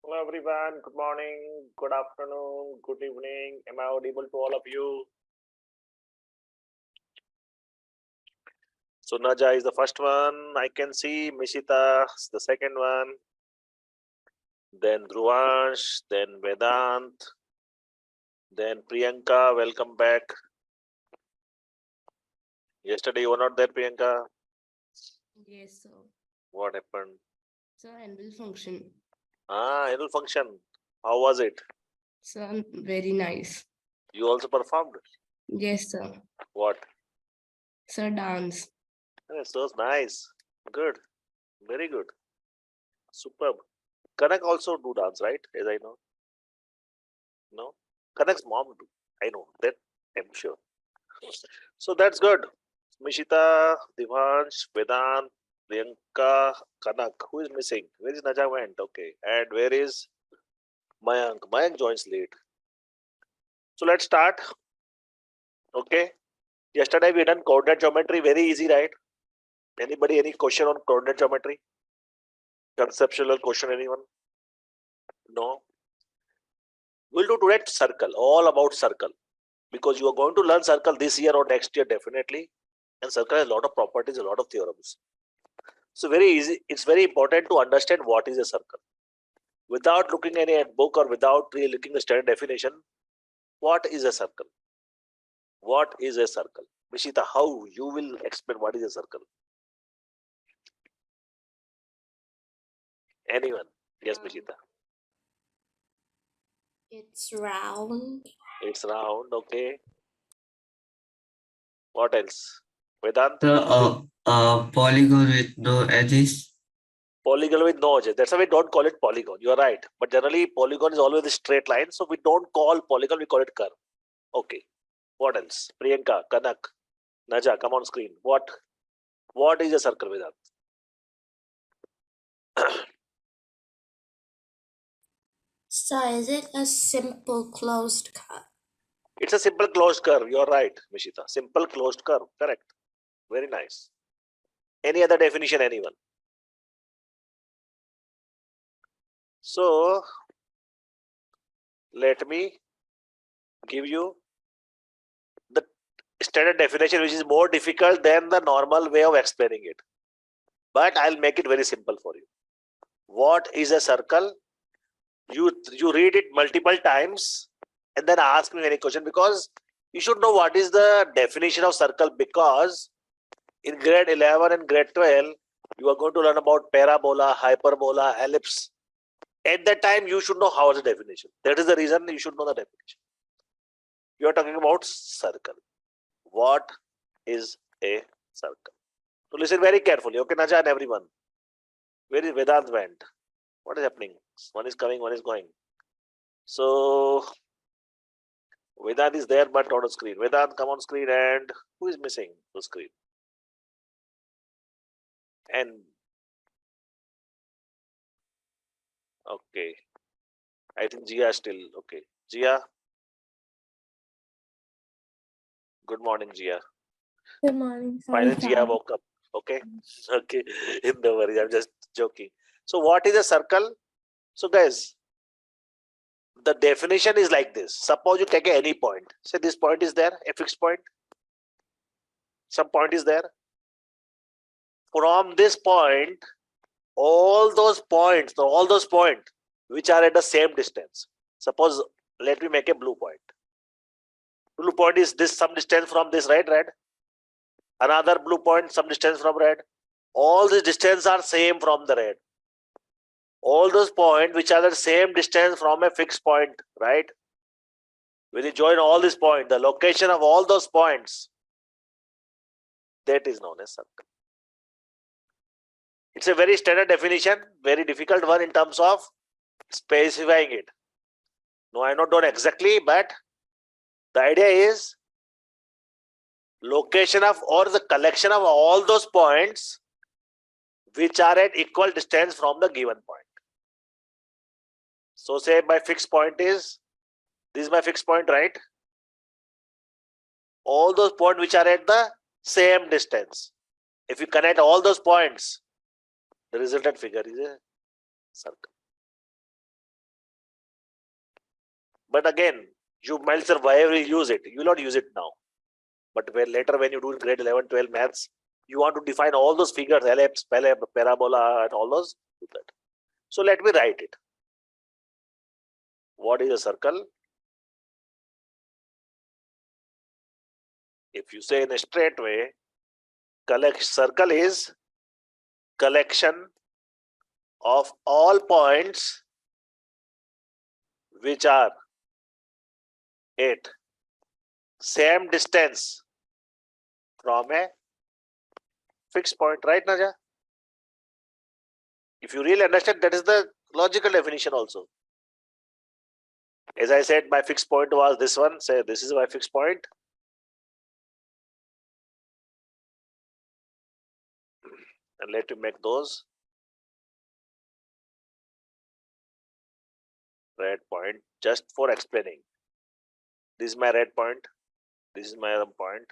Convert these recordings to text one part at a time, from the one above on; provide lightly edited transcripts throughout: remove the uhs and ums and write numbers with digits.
Hello everyone, good morning, good afternoon, good evening. Am I audible to all of you? So Naja is the first one. I can see Mishita is the second one. Then Dhruvansh, then Vedant, then Priyanka, welcome back. Yesterday you were not there, Priyanka. Yes, sir. What happened? Sir, annual function. Annual function. How was it? Sir, very nice. You also performed? Yes, sir. What? Sir, dance. So nice. Good. Very good. Superb. Kanak also do dance, right? As I know. No? Kanak's mom do. I know that. I'm sure. So that's good. Mishita, Divansh, Vedant, Priyanka, Kanak. Who is missing? Where is Naja went? Okay. And where is Mayank? Mayank joins late. So let's start. Okay. Yesterday we done coordinate geometry. Very easy, right? Anybody, any question on coordinate geometry? Conceptual question, anyone? No? We'll do today circle. All about circle. Because you are going to learn circle this year or next year definitely. And circle has a lot of properties, a lot of theorems. So very easy. It's very important to understand what is a circle. Without looking at any book or without really looking at the standard definition, what is a circle? What is a circle? Mishita, how you will explain what is a circle? Anyone? Yes, Mishita. It's round. It's round, okay. What else? Vedant? Polygon with no edges. Polygon with no edges. That's why we don't call it polygon. You are right. But generally, polygon is always a straight line. So we don't call polygon, we call it curve. Okay. What else? Priyanka, Kanak, Naja, come on screen. What is a circle, Vedant? So is it a simple closed curve? It's a simple closed curve. You're right, Mishita. Simple closed curve. Correct. Very nice. Any other definition, anyone? So, let me give you the standard definition, which is more difficult than the normal way of explaining it. But I'll make it very simple for you. What is a circle? You read it multiple times and then ask me any question, because you should know what is the definition of circle, because in grade 11 and grade 12, you are going to learn about parabola, hyperbola, ellipse. At that time, you should know how is the definition. That is the reason you should know the definition. You are talking about circle. What is a circle? So listen very carefully. Okay, Naja and everyone. Where is Vedant went? What is happening? One is coming, one is going. So Vedant is there but not on screen. Vedant, come on screen, and who is missing the screen? And okay, I think Jia is still okay. Jia, good morning, Jia. Good morning. Finally, Jia woke up. Okay, okay. No worries, I'm just joking. So, what is a circle? So, guys, the definition is like this. Suppose you take any point. Say this point is there, a fixed point. Some point is there. From this point, all those points which are at the same distance. Suppose, let me make a blue point. Blue point is this some distance from this, right? Red. Another blue point some distance from red. All these distance are same from the red. All those points which are the same distance from a fixed point, right? When you join all these points, the location of all those points, that is known as circle. It's a very standard definition, very difficult one in terms of specifying it. No, I not done exactly, but the idea is location of or the collection of all those points which are at equal distance from the given point. So say my fixed point is, this is my fixed point, right? All those points which are at the same distance. If you connect all those points, the resultant figure is a circle. But again, you might say, why will you use it? You will not use it now. But later when you do grade 11, 12 maths, you want to define all those figures, ellipse, parabola, and all those. Do that. So let me write it. What is a circle? If you say in a straight way, circle is collection of all points which are at same distance from a fixed point, right, Naja? If you really understand, that is the logical definition also. As I said, my fixed point was this one. Say this is my fixed point. And let me make those red point just for explaining. This is my red point. This is my other point.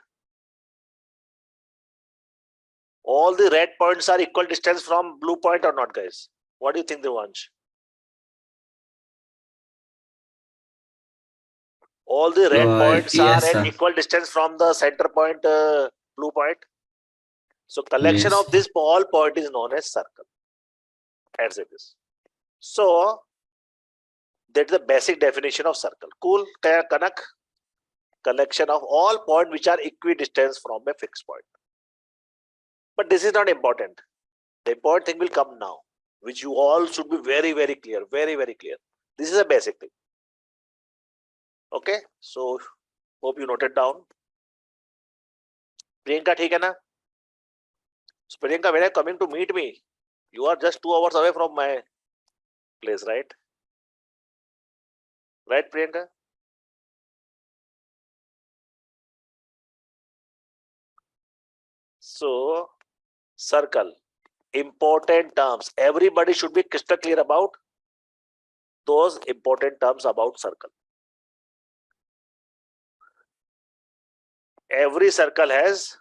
All the red points are equal distance from blue point or not, guys? What do you think, Devansh? All the red points are Yes, at sir. equal distance from the center point, blue point. So collection Yes. of this all point is known as circle. As it is. So that's the basic definition of circle. Cool, Kanak? Collection of all points which are equidistant from a fixed point. But this is not important. The important thing will come now, which you all should be very, very clear. Very, very clear. This is a basic thing. Okay, so hope you noted down. Priyanka, theek hai na? So Priyanka, when you are coming to meet me, you are just 2 hours away from my place, right? Right, Priyanka? So, circle, important terms. Everybody should be crystal clear about those important terms about circle. Every circle has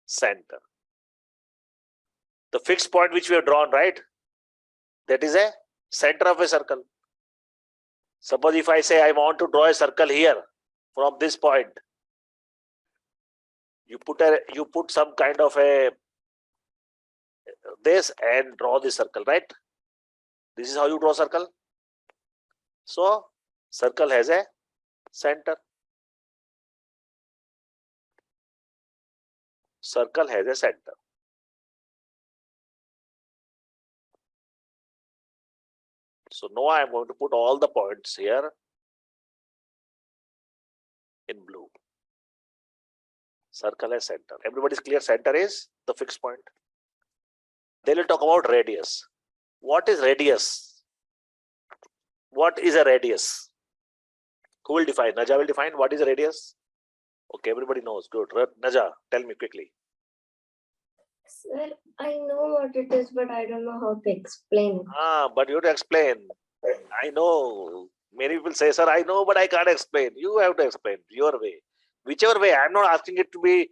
center. The fixed point which we have drawn, right? That is a center of a circle. Suppose if I say I want to draw a circle here from this point, you put some kind of a this and draw the circle, right? This is how you draw circle. So circle has a center. Circle has a center. So now I am going to put all the points here in blue. Circle has center. Everybody's clear, center is the fixed point. Then we'll talk about radius. What is radius? What is a radius? Who will define? Naja will define what is a radius? Okay, everybody knows. Good. Naja, tell me quickly. Sir, I know what it is, but I don't know how to explain it. But you have to explain. I know. Many people say, sir, I know, but I can't explain. You have to explain your way. Whichever way, I'm not asking it to be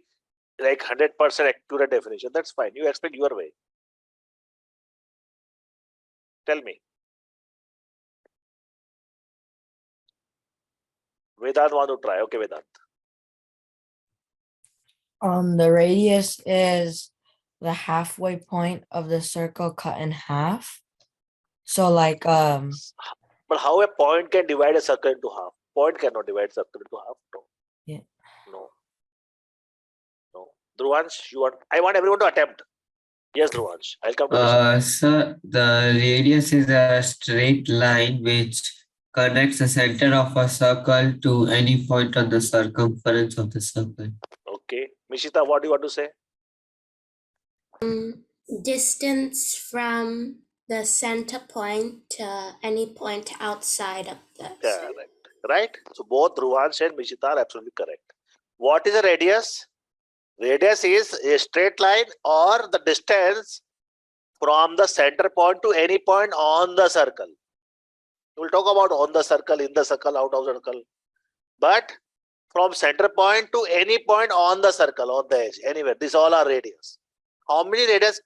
like 100% accurate definition. That's fine. You explain your way. Tell me. Vedant want to try. Okay, Vedant. The radius is the halfway point of the circle cut in half. So like But how a point can divide a circle into half? Point cannot divide circle into half. No. Yeah. No. No. Dhruvansh, I want everyone to attempt. Yes, Dhruvansh. I'll come to this. Sir, the radius is a straight line which connects the center of a circle to any point on the circumference of the circle. Okay. Mishita, what do you want to say? Distance from the center point to any point outside of the center. Correct. Right? So both Dhruvansh and Mishita are absolutely correct. What is a radius? Radius is a straight line or the distance from the center point to any point on the circle. We'll talk about on the circle, in the circle, out of the circle. But from center point to any point on the circle, on the edge, anywhere. These all are radius. How many radius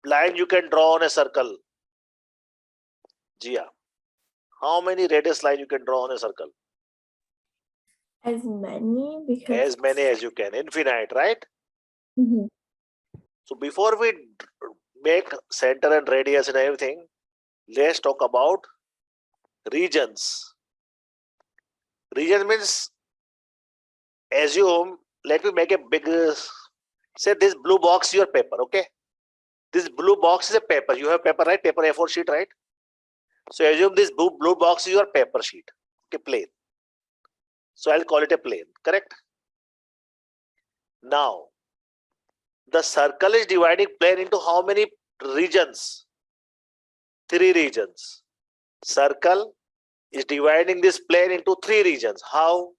line you can draw on a circle? Gia, how many radius line you can draw on a circle? As many, because As many as you can, infinite, right? Mhm. So before we make center and radius and everything, let's talk about regions. Region means, assume, let me make a big, say this blue box is your paper, okay? This blue box is a paper. You have paper, right? Paper A4 sheet, right? So assume this blue box is your paper sheet, okay, plane. So I'll call it a plane, correct? Now, the circle is dividing plane into how many regions? 3 regions. Circle is dividing this plane into 3 regions. How?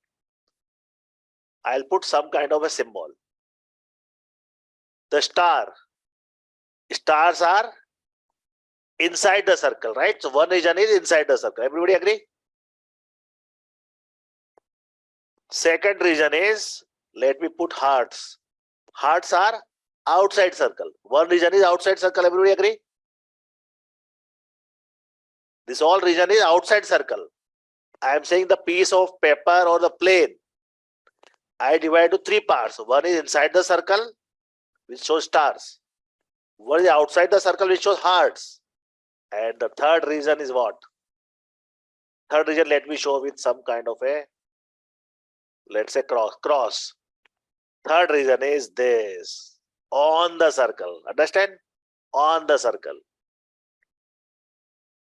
I'll put some kind of a symbol. The stars are inside the circle, right? So one region is inside the circle. Everybody agree? Second region is, let me put hearts. Hearts are outside circle. One region is outside circle. Everybody agree? This all region is outside circle. I am saying the piece of paper or the plane, I divide to 3 parts. One is inside the circle, which shows stars. One is outside the circle, which shows hearts. And the third region is what? Third region, let me show with some kind of a, let's say cross. Third region is this, on the circle. Understand? On the circle.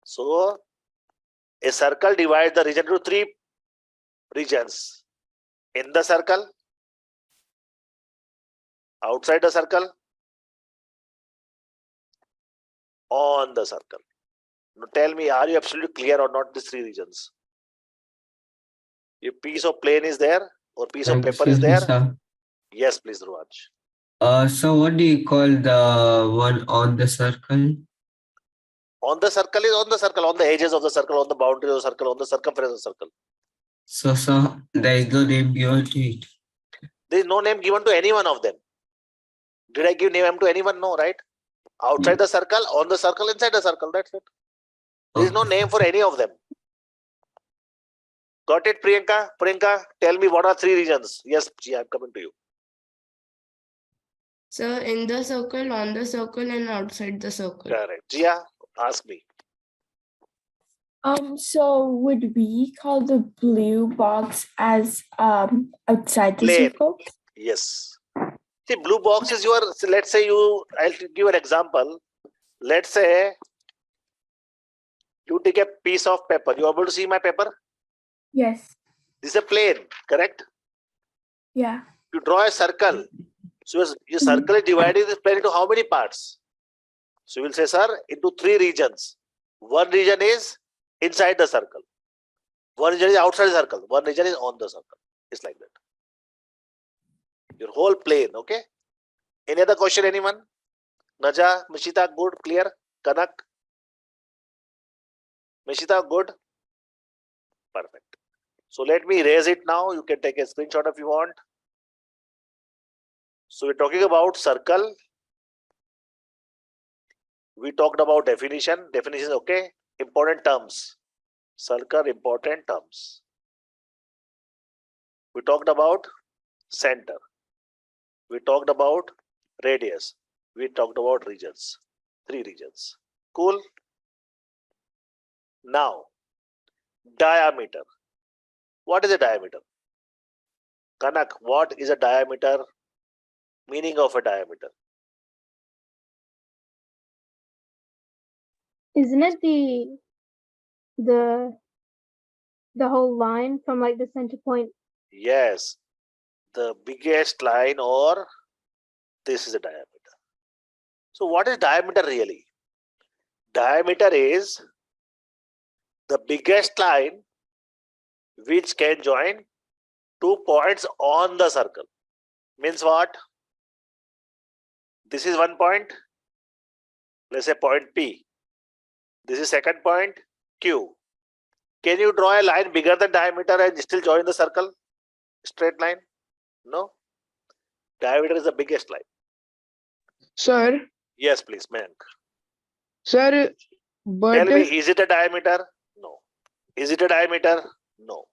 So, a circle divides the region into 3 regions. In the circle, outside the circle, on the circle. Now tell me, are you absolutely clear or not these 3 regions? A piece of plane is there or piece of paper is Excuse me, there? sir. Yes, please, Dhruvansh. So what do you call the one on the circle? On the circle is on the circle, on the edges of the circle, on the boundary of the circle, on the circumference of the circle. So there is no name given to it. There is no name given to any one of them. Did I give name to anyone? No, right? Outside the circle, on the circle, inside the circle. That's it. There is no Okay. name for any of them. Got it, Priyanka? Priyanka, tell me what are 3 regions? Yes, I'm coming to you. So in the circle, on the circle, and outside the circle. Correct. Jia, ask me. So would we call the blue box as outside the Plane. circle? Yes. See, blue box is your, let's say I'll give an example. Let's say you take a piece of paper. You are able to see my paper? Yes. This is a plane, correct? Yeah. You draw a circle. So your circle is dividing this plane into how many parts? So you will say, sir, into 3 regions. One region is inside the circle. One region is outside the circle. One region is on the circle. It's like that. Your whole plane, okay? Any other question, anyone? Naja, Mishita, good, clear? Kanak? Mishita, good? Perfect. So let me erase it now. You can take a screenshot if you want. So we're talking about circle. We talked about definition. Definition, okay? Important terms. Circle, important terms. We talked about center. We talked about radius. We talked about regions. 3 regions. Cool? Now, diameter. What is a diameter? Kanak, what is a diameter? Meaning of a diameter? Isn't it the whole line from like the center point? Yes. The biggest line, or this is a diameter. So what is diameter really? Diameter is the biggest line which can join 2 points on the circle. Means what? This is 1 point. Let's say point P. This is second point, Q. Can you draw a line bigger than diameter and still join the circle? Straight line? No. Diameter is the biggest line. Sir, Yes, please, Mayank. sir, But Tell me, is it a diameter? No. Is it a diameter? No.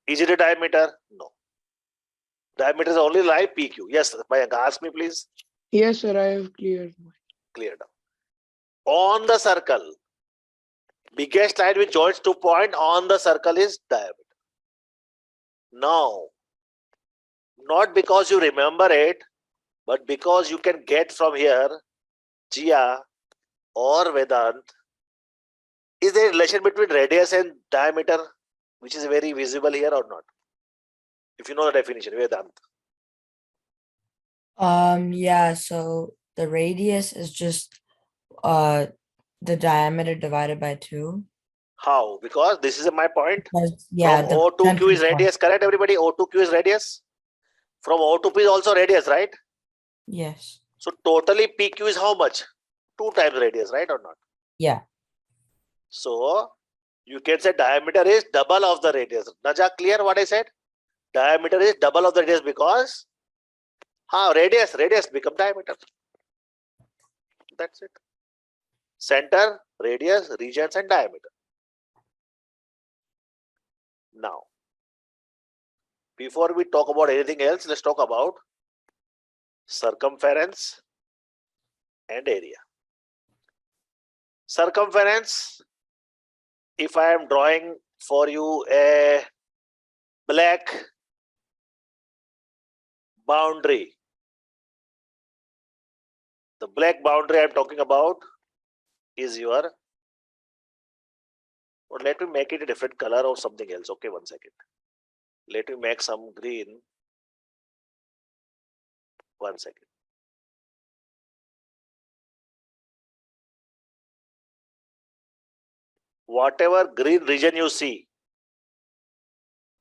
Is it a diameter? No. Diameter is only line PQ. Yes, Mayank, ask me please. yes, sir, I have cleared. Clear down. On the circle, biggest line which joins 2 points on the circle is diameter. Now, not because you remember it, but because you can get from here, Jia or Vedant, is there a relation between radius and diameter, which is very visible here or not? If you know the definition, Vedant. Yeah, so the radius is just the diameter divided by 2. How? Because this is my point. Yeah, From O to center Q is point. radius, correct everybody? O to Q is radius. From O to P is also radius, right? Yes. So totally PQ is how much? 2 times radius, right or not? Yeah. So you can say diameter is double of the radius. Naja, clear what I said? Diameter is double of the radius because radius become diameter. That's it. Center, radius, regions, and diameter. Now, before we talk about anything else, let's talk about circumference and area. Circumference, if I am drawing for you a black boundary, the black boundary I'm talking about is your, or let me make it a different color or something else. Okay, 1 second. Let me make some green. 1 second. Whatever green region you see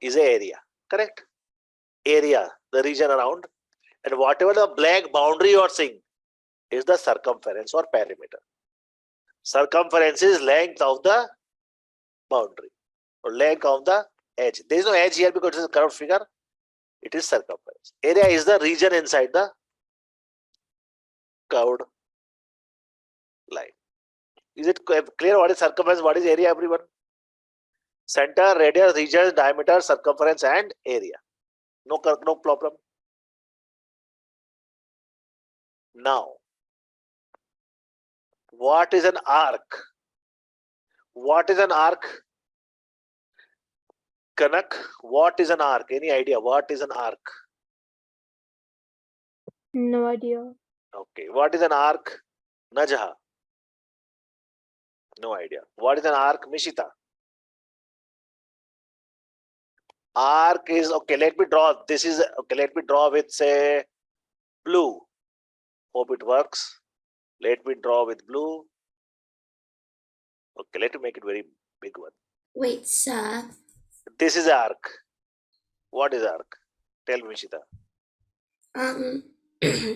is a area, correct? Area, the region around, and whatever the black boundary you are seeing is the circumference or perimeter. Circumference is length of the boundary or length of the edge. There is no edge here because it is a curved figure. It is circumference. Area is the region inside the curved line. Is it clear what is circumference, what is area, everyone? Center, radius, region, diameter, circumference, and area. No problem. Now, what is an arc? What is an arc? Kanak, what is an arc? Any idea? What is an arc? No idea. Okay. What is an arc? Najha. No idea. What is an arc? Mishita. Arc is, okay, let me draw. This is, okay, let me draw with, say, blue. Hope it works. Let me draw with blue. Okay, let me make it very big one. Wait, sir. This is arc. What is arc? Tell me, Mishita.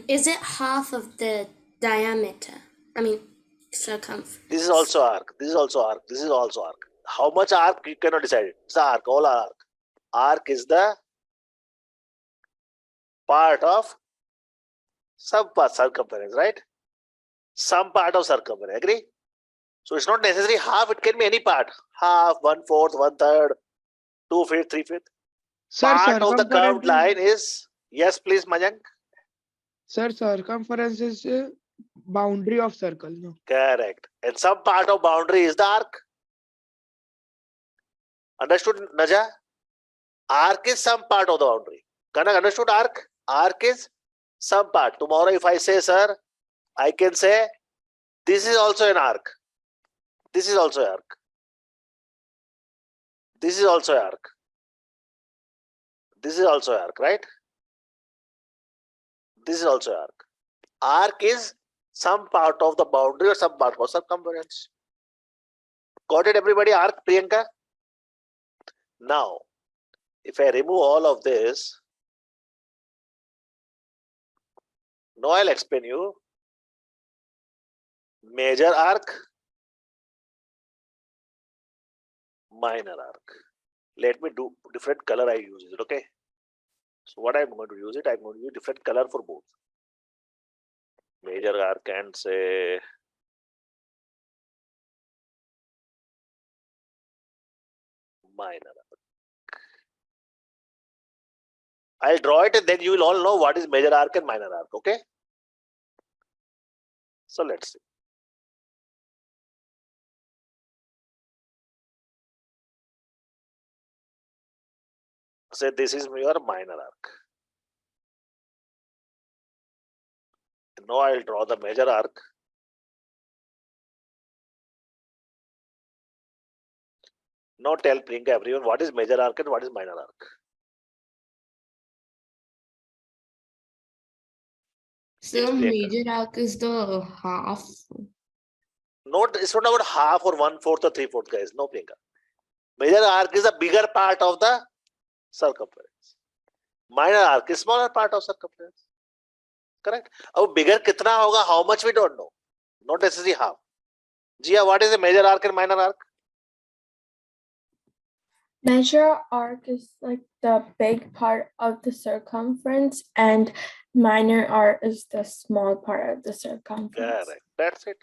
Is it half of the diameter? I mean, circumference. This is also arc. This is also arc. This is also arc. How much arc you cannot decide it. It's the arc. All arc. Arc is the part of some part circumference, right? Some part of circumference. Agree? So it's not necessarily half. It can be any part. Half, 1/4, 1/3, 2/5, 3/5. Sir, Part of the circumference curved line is, yes, please, Mayank. Sir, circumference is boundary of circle. No. Correct. And some part of boundary is the arc. Understood, Naja? Arc is some part of the boundary. Kanak, understood arc? Arc is some part. Tomorrow if I say, sir, I can say, this is also an arc. This is also an arc. This is also an arc. This is also an arc, right? This is also an arc. Arc is some part of the boundary or some part of circumference. Got it, everybody? Arc, Priyanka? Now, if I remove all of this, now I'll explain you major arc, minor arc. Let me do different color I use it, okay? So what I'm going to use it, I'm going to use different color for both. Major arc and say minor arc. I'll draw it and then you will all know what is major arc and minor arc. Okay. So let's see. Say this is your minor arc. Now I'll draw the major arc. Now tell Priyanka everyone what is major arc and what is minor arc. So Yes, Priyanka. major arc is the half. It's not about half or 1/4 or 3/4, guys. No, Priyanka. Major arc is a bigger part of the circumference. Minor arc is smaller part of circumference. Correct? अब bigger कितना होगा? How much we don't know. Not necessarily half. Jia, what is the major arc and minor arc? Major arc is like the big part of the circumference, and minor arc is the small part of the circumference. Correct. That's it.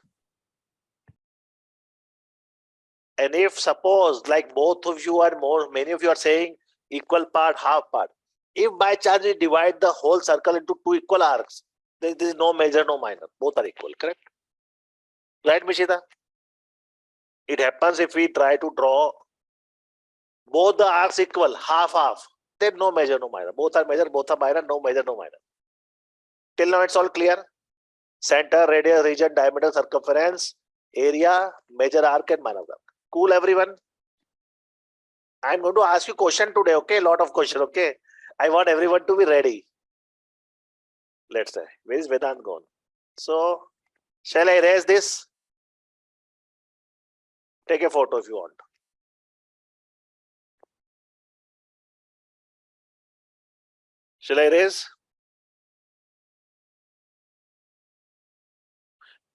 And if suppose like both of you are many of you are saying equal part, half part. If by chance we divide the whole circle into two equal arcs, there is no major, no minor. Both are equal, correct? Right, Mishita? It happens if we try to draw both the arcs equal, half, then no major, no minor. Both are major, both are minor, no major, no minor. Till now it's all clear. Center, radius, region, diameter, circumference, area, major arc and minor arc. Cool, everyone? I'm going to ask you question today, okay? A lot of question, okay? I want everyone to be ready. Let's say, where is Vedant gone? So, shall I erase this? Take a photo if you want. Shall I erase?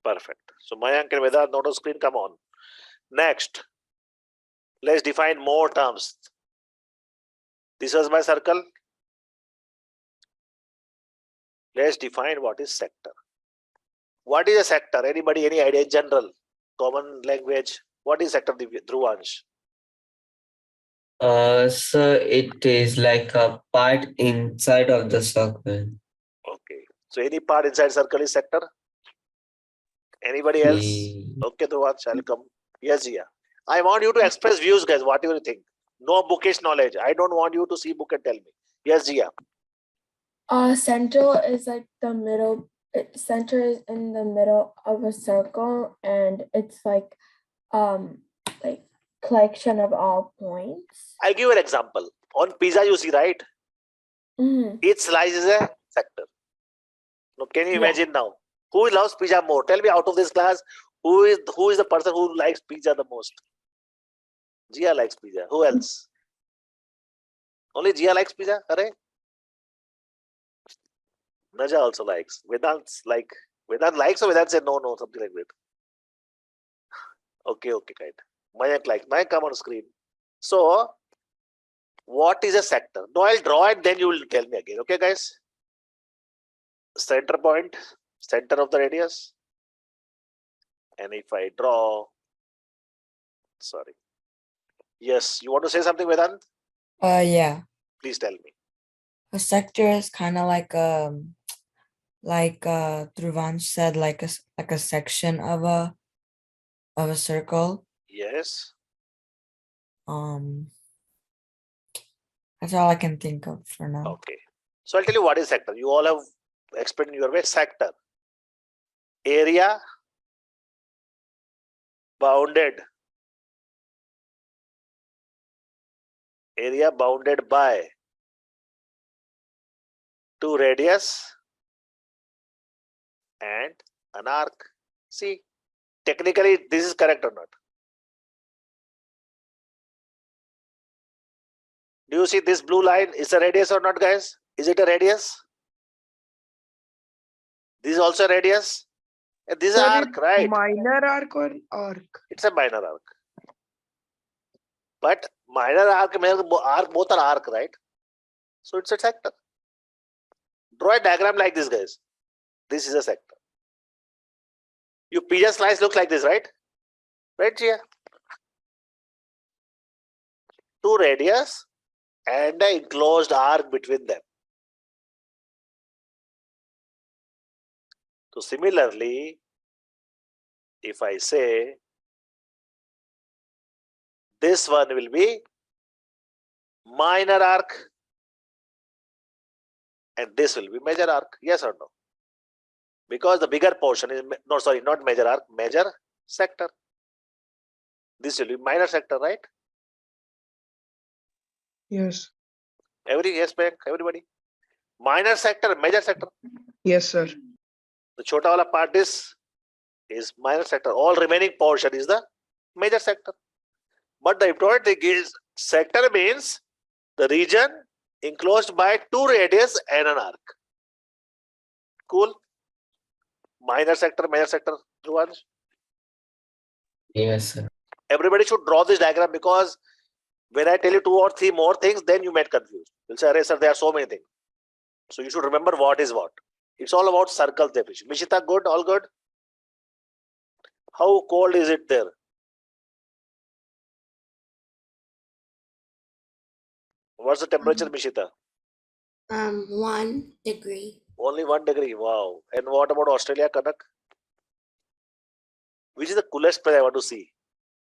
Perfect. So, Mayank and Vedant, not on screen, come on. Next, let's define more terms. This was my circle. Let's define what is sector. What is a sector? Anybody, any idea in general? Common language. What is sector, Dhruvansh? So it is like a part inside of the circle. Okay. So any part inside circle is sector? Anybody else? Okay, Dhruvansh, I'll come. Yes, yeah. I want you to express views, guys. Whatever you think. No bookish knowledge. I don't want you to see book and tell me. Yes, Jia. Central is like the middle. Center is in the middle of a circle, and it's like collection of all points. I'll give you an example. On pizza, you see, right? Mhm. Each slice is a sector. Now, can you Yeah. imagine now? Who loves pizza more? Tell me out of this class, who is the person who likes pizza the most? Jia likes pizza. Who else? Only Jia likes pizza? Arey? Naja also likes. Vedant likes or Vedant said no, something like that. Okay, kind. Mayank likes. Mayank, come on screen. So, what is a sector? Now I'll draw it, then you will tell me again. Okay, guys? Center point, center of the radius. And if I draw, sorry. Yes, you want to say something, Vedant? Yeah. Please tell me. A sector is kind of like Dhruvansh said, like a section of a circle. Yes. That's all I can think of for now. Okay. So I'll tell you what is sector. You all have explained in your way. Sector. Area bounded. Area bounded by two radius and an arc. See, technically this is correct or not? Do you see this blue line? Is a radius or not, guys? Is it a radius? This is also a radius. And this is Sir, arc, right? Minor arc or arc? It's a minor arc. But minor arc, both are arc, right? So it's a sector. Draw a diagram like this, guys. This is a sector. Your pizza slice looks like this, right? Right, Jia? two radius and an enclosed arc between them. So similarly, if I say this one will be minor arc and this will be major arc, yes or no? Because the bigger portion is, no, sorry, not major arc, major sector. This will be minor sector, right? Yes. Yes, everybody. Minor sector, major sector. Yes, sir. The chota wala part is minor sector. All remaining portion is the major sector. But the important thing is sector means the region enclosed by two radius and an arc. Cool. Minor sector, major sector. Dhruvansh? Yes, sir. Everybody should draw this diagram because when I tell you 2 or 3 more things, then you might confuse. You'll say, sir, there are so many things. So you should remember what is what. It's all about circle definition. Mishita, good? All good? How cold is it there? What's the temperature, Mishita? 1 degree. Only 1 degree. Wow. And what about Australia, Kanak? Which is the coolest place I want to see?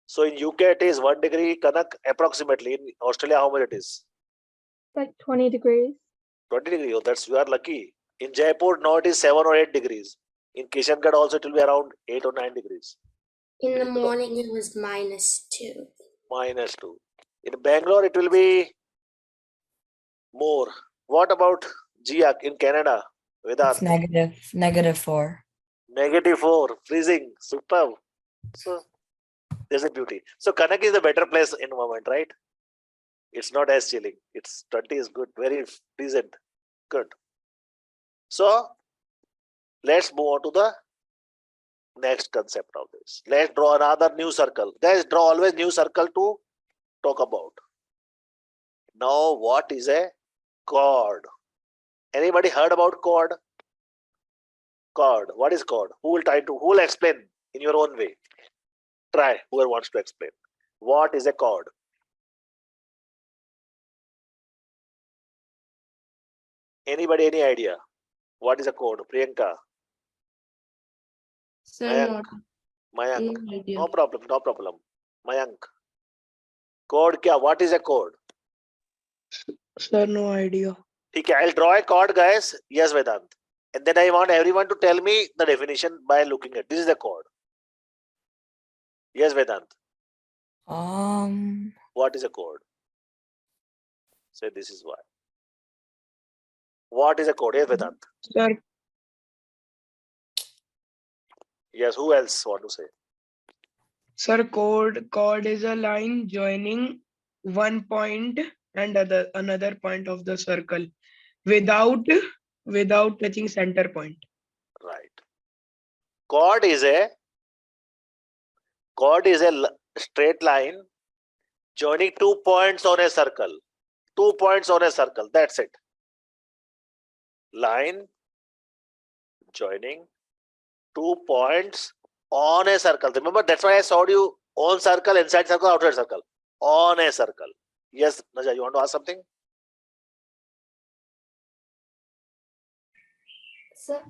So in UK it is 1 degree, Kanak approximately. In Australia, how much it is? Like 20 degrees. 20 degrees. Oh, that's you are lucky. In Jaipur now it is 7 or 8 degrees. In Kishangarh also it will be around 8 or 9 degrees. In the morning it was -2. -2. In Bangalore it will be more. What about Jiak in Canada? It's Vedant? -4. -4. Freezing. Superb. So there's a beauty. So Kanak is the better place in the moment, right? It's not as chilling. It's 20 is good. Very decent. Good. So let's move on to the next concept of this. Let's draw another new circle. Guys, draw always new circle to talk about. Now, what is a chord? Anybody heard about chord? Chord. What is chord? Who will explain in your own way? Try, whoever wants to explain. What is a chord? Anybody, any idea? What is a chord? Priyanka, Sir, Mayank, not Mayank. any idea. No problem, no problem. Mayank. Chord kya? What is a chord? Sir, no idea. Okay, I'll draw a chord, guys. Yes, Vedant. And then I want everyone to tell me the definition by looking at this is the chord. Yes, Vedant. What is a chord? Say this is why. What is a chord? Yes, Vedant. Sir, Yes, who else want to say? sir, chord is a line joining one point and another point of the circle without touching center point. Right. Chord is a straight line joining 2 points on a circle. 2 points on a circle. That's it. Line joining 2 points on a circle. Remember, that's why I showed you on circle, inside circle, outside circle. On a circle. Yes, Naja, you want to ask something? So,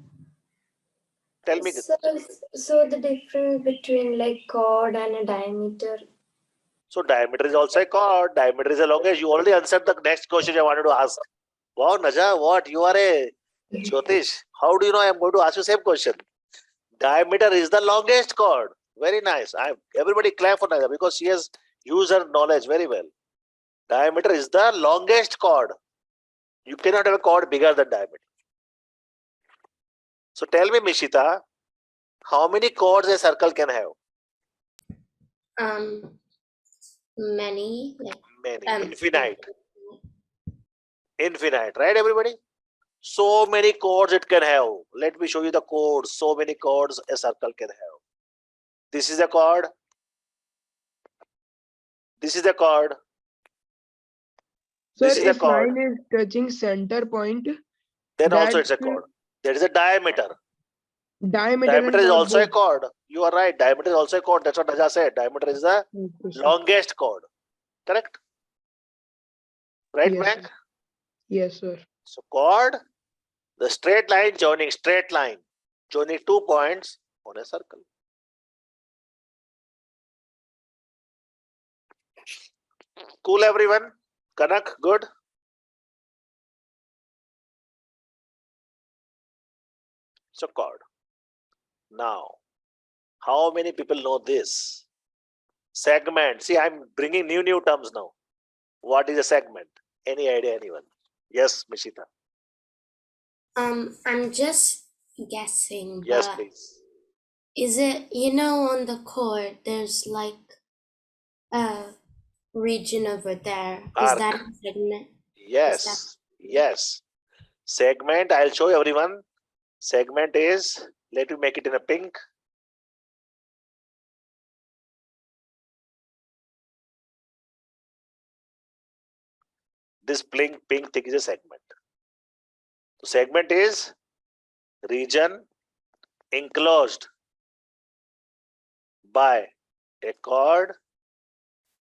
Tell me. so the difference between like chord and a diameter. So diameter is also a chord. Diameter is a longest. You already answered the next question I wanted to ask. Wow, Naja, what? You are a Jyotish. How do you know I am going to ask you same question? Diameter is the longest chord. Very nice. Everybody clap for Naja because she has used her knowledge very well. Diameter is the longest chord. You cannot have a chord bigger than diameter. So tell me, Mishita, how many chords a circle can have? Many. Like, Many. Infinite, right, everybody? So many chords it can have. Let me show you the chords. So many chords a circle can have. This is a chord. This is a chord. Sir, This is a if chord. line is touching center point, Then also that's it's a chord. There is a diameter. diameter Diameter and is chord also a both. chord. You are right. Diameter is also a chord. That's what Naja said. Diameter is the Okay, sir. longest chord. Correct? Right, Yes, Mayank? sir. Yes, sir. So chord, the straight line joining 2 points on a circle. Cool, everyone? Kanak, good? So chord. Now, how many people know this? Segment. See, I'm bringing new terms now. What is a segment? Any idea, anyone? Yes, Mishita. I'm just guessing, Yes, but please. is it, on the chord, there's like a region over there. Is that Arc. a segment? Yes. Yes. Segment, I'll show everyone. Segment is, let me make it in a pink. This pink thing is a segment. So segment is region enclosed by a chord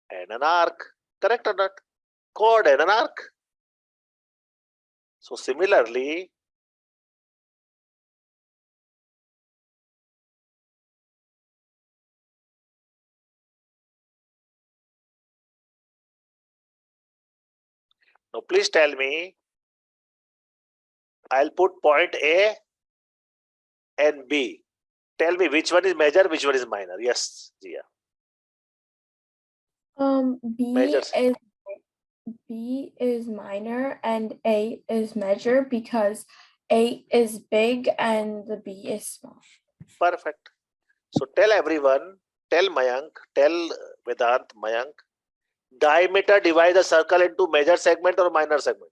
and an arc. Correct or not? Chord and an arc. So similarly, now please tell me, I'll put point A and B. Tell me which one is major, which one is minor. Yes, Jia. Measures. B is minor and A is major because A is big and the B is small. Perfect. So tell everyone, tell Mayank, tell Vedant, Mayank, diameter divide the circle into major segment or minor segment.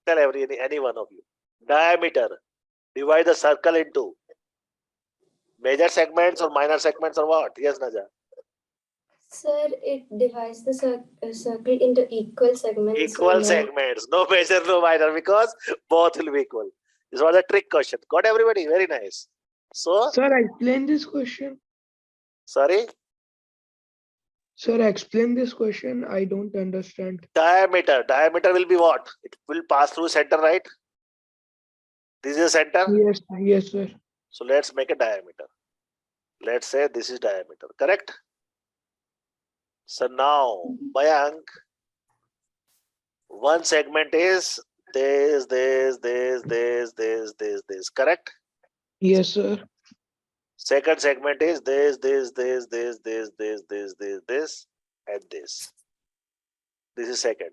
Tell any one of you. Diameter divide the circle into major segments or minor segments or what? Yes, Naja. Sir, it divides the circle into equal segments. Equal segments. No major, no minor, because both will be equal. This was a trick question. Got everybody? Very nice. So, Sir, explain this question. sorry, Sir, explain this question. I don't understand. diameter. Diameter will be what? It will pass through center, right? This is a center. Yes, yes, sir. So let's make a diameter. Let's say this is diameter, correct? So now, Mayank, one segment is this, correct? Yes, sir. Second segment is this, and this. This is second.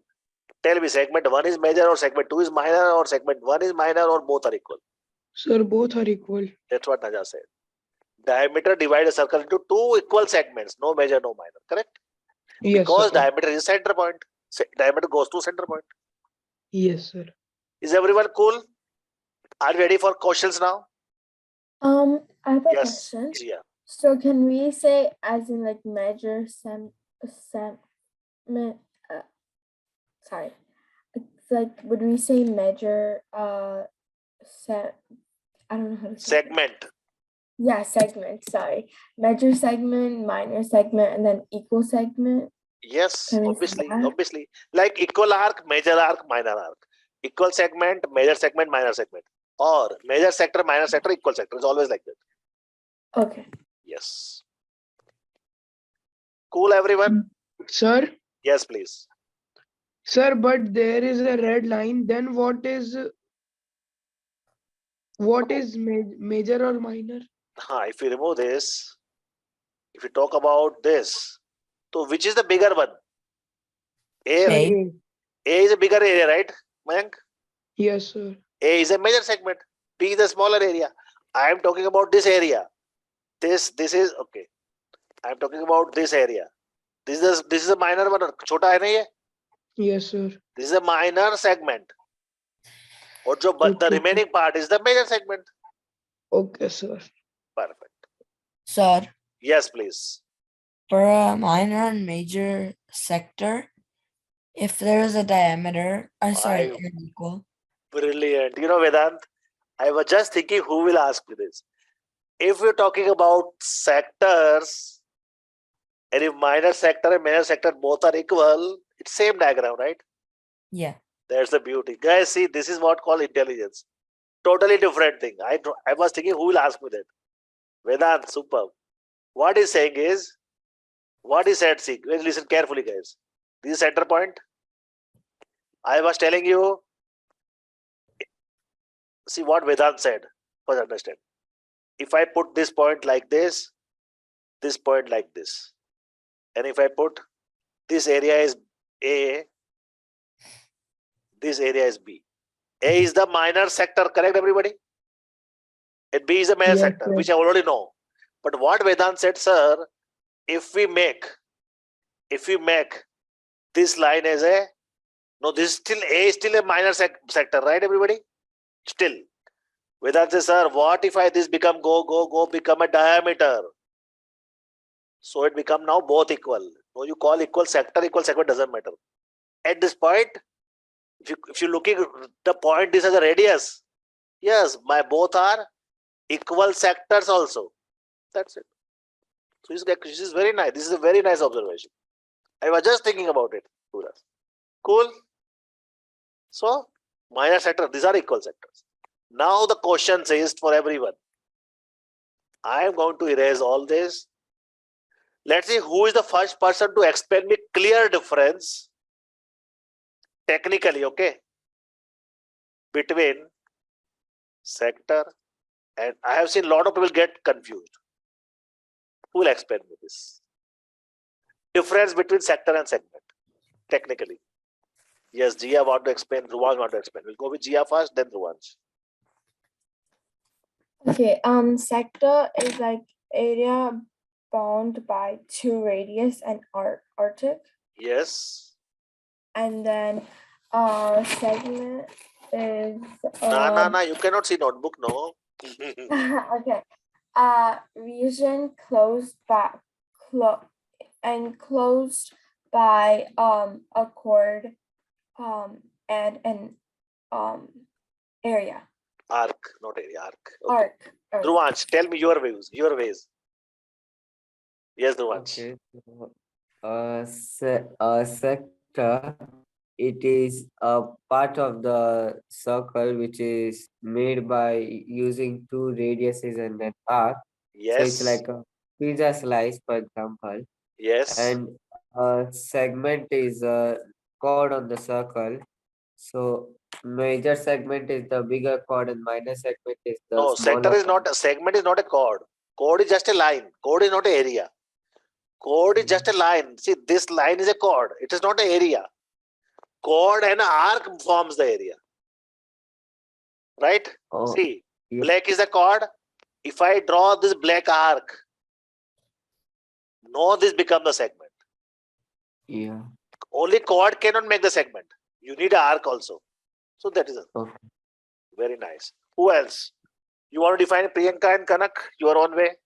Tell me, segment 1 is major or segment 2 is minor or segment 1 is minor or both are equal? Sir, both are equal. That's what Naja said. Diameter divide a circle into 2 equal segments, no major, no minor, correct? Yes, Because sir. diameter is center point. Diameter goes to center point. Yes, sir. Is everyone cool? Are you ready for questions now? I have a Yes. question. Yeah. So can we say as in like measure sorry. It's like would we say measure I don't know how to say it. Segment. Yeah, segment, sorry. Measure segment, minor segment, and then equal segment. Yes, Can we say obviously, that? obviously. Like equal arc, major arc, minor arc. Equal segment, major segment, minor segment. Or major sector, minor sector, equal sector. It's always like that. Okay. Yes. Cool, everyone? Sir, Yes, please. sir, but there is a red line. Then what is major or minor? If you remove this, if you talk about this, so which is the bigger one? A. A. A is a bigger area, right, Mayank? Yes, sir. A is a major segment. B is a smaller area. I am talking about this area. This is okay. I am talking about this area. This is a minor one. Chota hai na ye? Yes, sir. This is a minor segment. Or the Okay. remaining part is the major segment. Okay, sir. Perfect. Sir, Yes, please. for a minor and major sector, if there is a diameter, equal. Brilliant. You know, Vedant, I was just thinking who will ask me this. If we're talking about sectors And if minor sector and major sector both are equal, it's same diagram, right? Yeah. That's the beauty. Guys, see, this is what called intelligence. Totally different thing. I was thinking, who will ask me that? Vedant, superb. What he's saying is, what he said, see, listen carefully, guys. This is center point. I was telling you, see what Vedant said. First understand. If I put this point like this point like this, and if I put this area is A, this area is B. A is the minor sector, correct everybody? And B is the major Yes, sector, sir. which I already know. But what Vedant said, sir, if we make this line as a, no, this is still A is still a minor sector, right everybody? Still. Vedant says, sir, what if this become go become a diameter? So it become now both equal. No, you call equal sector, doesn't matter. At this point, if you looking at the point, this has a radius. Yes, my both are equal sectors also. That's it. So this is very nice. This is a very nice observation. I was just thinking about it. Cool. So minor sector, these are equal sectors. Now the question says for everyone. I am going to erase all this. Let's see who is the first person to explain me clear difference technically, okay, between sector and I have seen a lot of people get confused. Who will explain me this? Difference between sector and segment, technically. Yes, Jia want to explain, Ruwan want to explain. We'll go with Jia first, then Ruwansh. Okay, sector is like area bound by two radius and arctic. Yes. And then segment is Nah, you cannot see notebook, no. okay. Region enclosed by a chord and an area. Arc, not area, arc. Okay. Arc. Dhruvansh, tell me your ways. Yes, Dhruvansh. Okay, so a sector, it is a part of the circle which is made by using two radiuses and an arc. Yes. So it's like a pizza slice, for example. Yes. And a segment is a chord on the circle. So major segment is the bigger chord and minor segment is the no, smaller sector is chord. not a segment, is not a chord. Chord is just a line. Chord is not an area. Chord is just a line. See, this line is a chord. It is not an area. Chord and arc forms the area. Right? Oh, see, yeah. Black is a chord. If I draw this black arc, no, this becomes the segment. Yeah. Only chord cannot make the segment. You need an arc also. So that is Okay. very nice. Who else? You want to define Priyanka and Kanak? Your own way.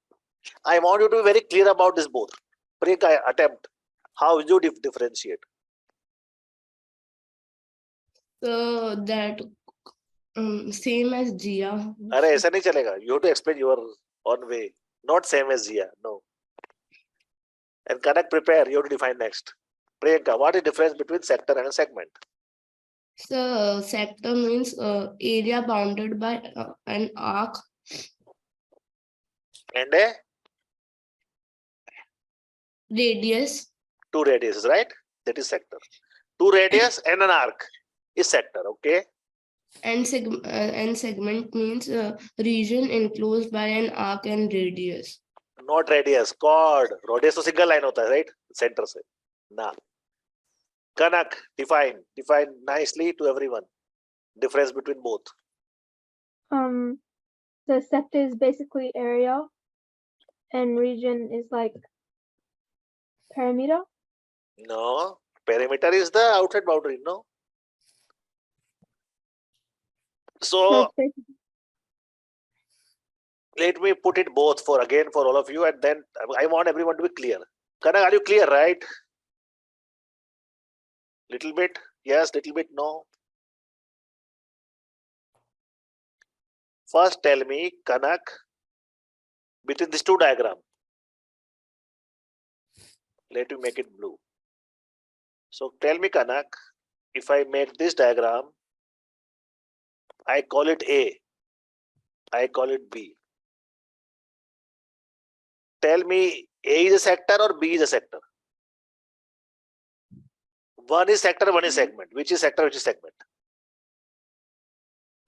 I want you to be very clear about this both. Priyanka, attempt. How you differentiate? So that same as Jia. अरे ऐसा नहीं चलेगा. You have to explain your own way. Not same as Jia. No. And Kanak, prepare. You have to define next. Priyanka, what is the difference between sector and a segment? So sector means area bounded by an arc. And a Radius. two radiuses, right? That is sector. Two radius and an arc is sector. Okay. And segment means region enclosed by an arc and radius. Not radius, chord. Radius तो single line होता है, right? Center से. Nah. Kanak, define nicely to everyone. Difference between both. The sector is basically area, and region is like perimeter. No, perimeter is the outside boundary. No. So let me put it both for all of you, and then I want everyone to be clear. Kanak, are you clear, right? Little bit, yes, little bit, no. First, tell me, Kanak, between these two diagrams. Let me make it blue. So tell me, Kanak, if I make this diagram, I call it A, I call it B. Tell me, A is a sector or B is a sector? One is sector, one is segment. Which is sector, which is segment?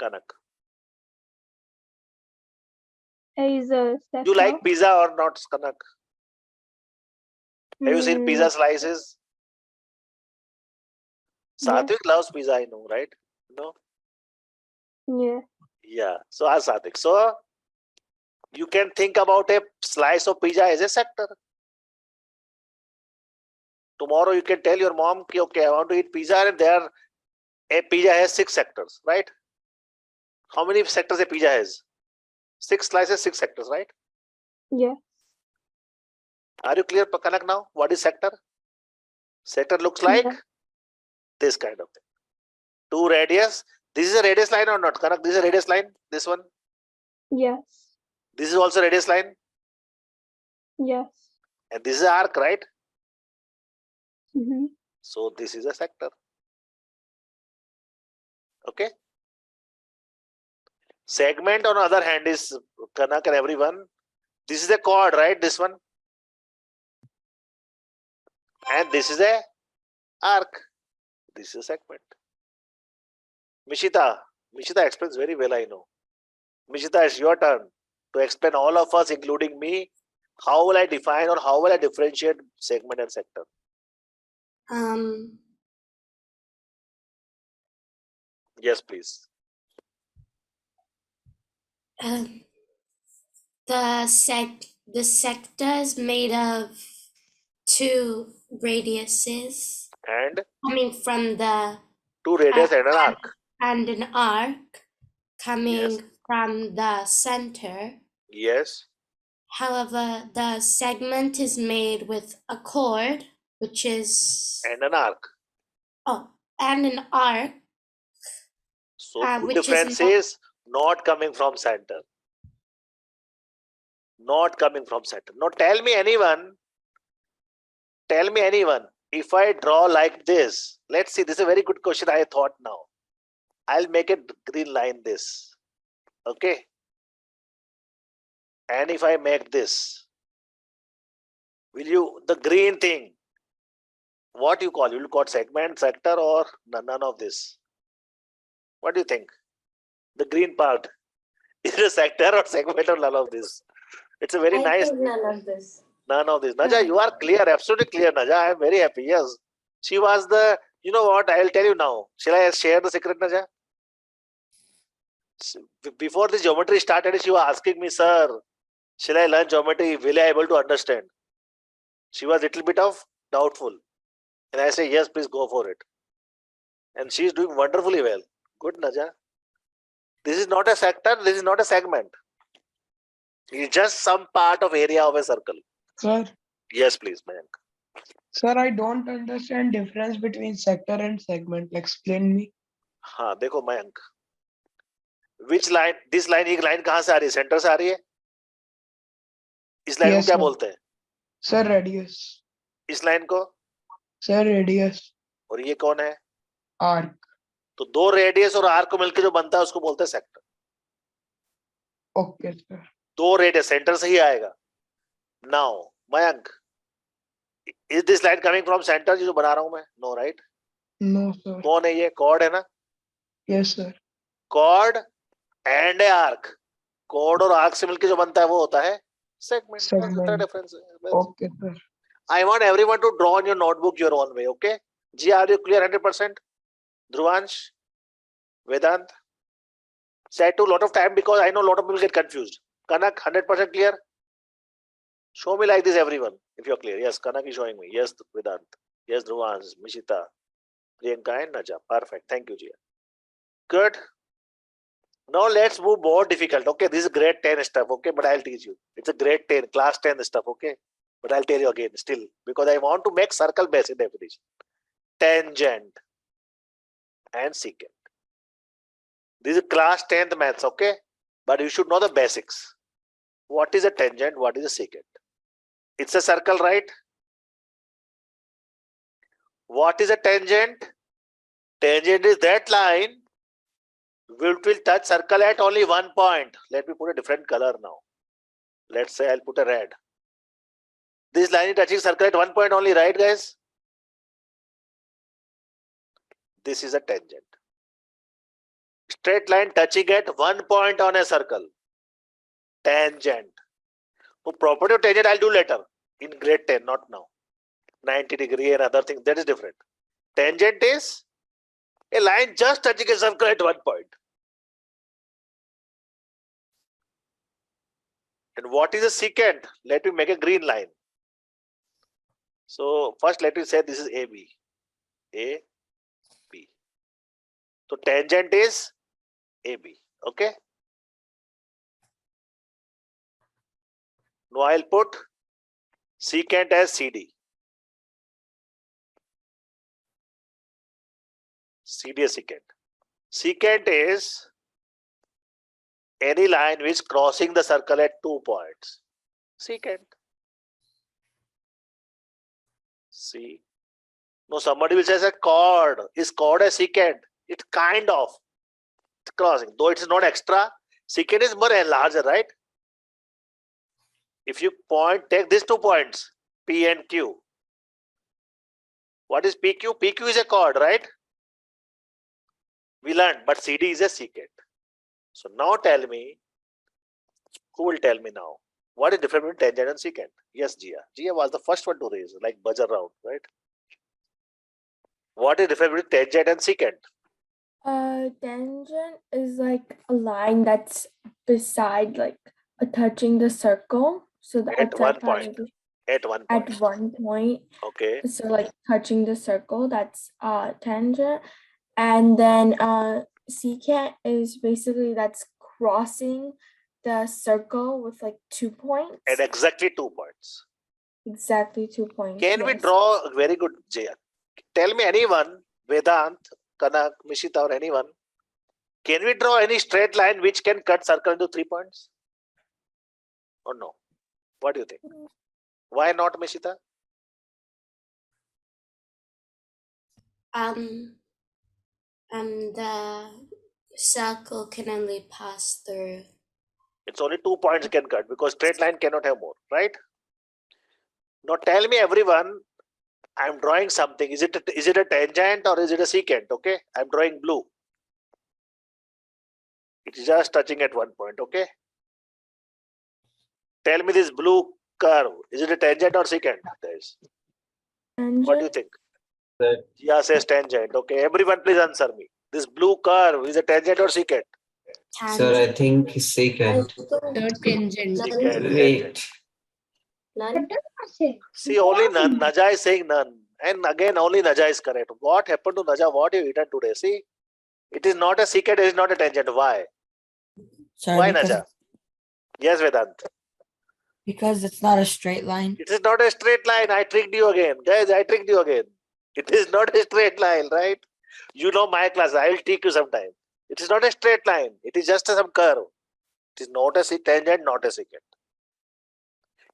Kanak. A is a sector. You like pizza or not, Kanak? Have you seen pizza slices? Satvik loves pizza, I know, right? No? Yeah. Yeah. So ask Satvik. So you can think about a slice of pizza as a sector. Tomorrow you can tell your mom, okay, I want to eat pizza, and there a pizza has 6 sectors, right? How many sectors a pizza has? 6 slices, 6 sectors, right? Yeah. Are you clear, Kanak, now? What is sector? Sector looks like this kind of thing. 2 radius. This is a radius line or not? Kanak, this is a radius line. This one. Yes. This is also radius line. Yes. And this is arc, right? Mm-hmm. So this is a sector. Okay. Segment on the other hand is, Kanak and everyone, this is a chord, right? This one. And this is a arc. This is a segment. Mishita explains very well, I know. Mishita, it's your turn to explain all of us, including me, how will I define or how will I differentiate segment and sector? Yes, please. The sector is made of 2 radiuses And coming from the 2 radius and an arc. and an arc coming Yes. from the center. Yes. However, the segment is made with a chord, which is And an arc. and an arc. So good Which difference is is not coming from center. Not coming from center. Now tell me anyone, if I draw like this, let's see, this is a very good question I thought now. I'll make a green line this. Okay. And if I make this, will you, the green thing, what you call? You will call segment, sector, or none of this? What do you think? The green part, is it a sector or segment or none of this? It's a very I nice. think none of this. None of this. Naja, you are clear, absolutely clear, Naja. I am very happy. Yes. She was the, you know what, I'll tell you now. Shall I share the secret, Naja? Before this geometry started, she was asking me, sir, shall I learn geometry? Will I be able to understand? She was a little bit of doubtful. And I say, yes, please go for it. And she is doing wonderfully well. Good, Naja. This is not a sector, this is not a segment. It's just some part of area of a circle. Sir, Yes, please, Mayank. sir, I don't understand difference between sector and segment. Explain me. हाँ देखो Mayank, which line, this line, एक line कहाँ से आ रही है? Centre से आ रही है? इस लाइन को Yes, क्या sir. बोलते हैं? Sir, radius. इस लाइन को? Sir, radius. और ये कौन है? Arc. तो 2 रेडियस और आर्क को मिलकर जो बनता है उसको बोलते हैं sector. Okay, sir. 2 radius centre से ही आएगा. Now, Mayank, is this line coming from center जो बना रहा हूं मैं? No, right? No, sir. कौन है ये? Chord है ना? Yes, sir. Chord and a arc. Chord और arc से मिलकर जो बनता है वो होता है segment. Segment. Difference. Okay, sir. I want everyone to draw on your notebook your own way, okay? Ji, are you clear 100%? Dhruvansh, Vedant. So I took a lot of time because I know a lot of people get confused. Kanak, 100% clear? Show me like this, everyone, if you're clear. Yes, Kanak is showing me. Yes, Vedant. Yes, Dhruvansh, Mishita, Priyanka and Naja. Perfect. Thank you, Jia. Good. Now let's move more difficult. Okay, this is grade 10 stuff. Okay, but I'll teach you. It's a grade 10, class 10 stuff. Okay, but I'll tell you again still because I want to make circle basic definition. Tangent and secant. This is class 10th maths. Okay, but you should know the basics. What is a tangent? What is a secant? It's a circle, right? What is a tangent? Tangent is that line which will touch circle at only one point. Let me put a different color now. Let's say I'll put a red. This line is touching circle at one point only, right, guys? This is a tangent. Straight line touching at one point on a circle. Tangent. So property of tangent I'll do later in grade 10, not now. 90 degree and other things, that is different. Tangent is a line just touching a circle at one point. And what is a secant? Let me make a green line. So first let me say this is AB. AB. So tangent is AB. Okay. Now I'll put secant as CD. CD is secant. Secant is any line which crossing the circle at 2 points. Secant. See. No, somebody will say a chord. Is chord a secant? It's kind of crossing. Though it is not extra. Secant is more and larger, right? If you take these 2 points, P and Q. What is PQ? PQ is a chord, right? We learned, but CD is a secant. So now tell me, who will tell me now? What is the difference between tangent and secant? Yes, Gia. Gia was the first one to raise, like buzzer round, right? What is the difference between tangent and secant? Tangent is like a line that's beside, like touching the circle. So the At outside one part point. of the, At one point. at one point. Okay. So like touching the circle, that's tangent. And then secant is basically that's crossing the circle with like 2 points. At exactly 2 points. Exactly 2 points. Can we yes. draw very good, Jaya? Tell me anyone, Vedant, Kanak, Mishita or anyone, can we draw any straight line which can cut circle into 3 points? Or no? What do you think? Why not, Mishita? The circle can only pass through. It's only 2 points can cut because straight line cannot have more, right? Now tell me everyone, I'm drawing something. Is it a tangent or is it a secant? Okay, I'm drawing blue. It's just touching at one point, okay? Tell me this blue curve. Is it a tangent or secant? Guys? What do you think? Gia says tangent. Okay, everyone please answer me. This blue curve is a tangent or secant? Sir, I think secant. The tangent. Secant. Wait. None. See, only Naja is saying none. And again, only Naja is correct. What happened to Naja? What you eaten today? See, it is not a secant, it is not a tangent. Why? Sorry, Why, because, Naja? Yes, Vedant. because it's not a straight line. It is not a straight line. I tricked you again. Guys, I tricked you again. It is not a straight line, right? You know my class. I will teach you sometime. It is not a straight line. It is just some curve. It is not a tangent, not a secant.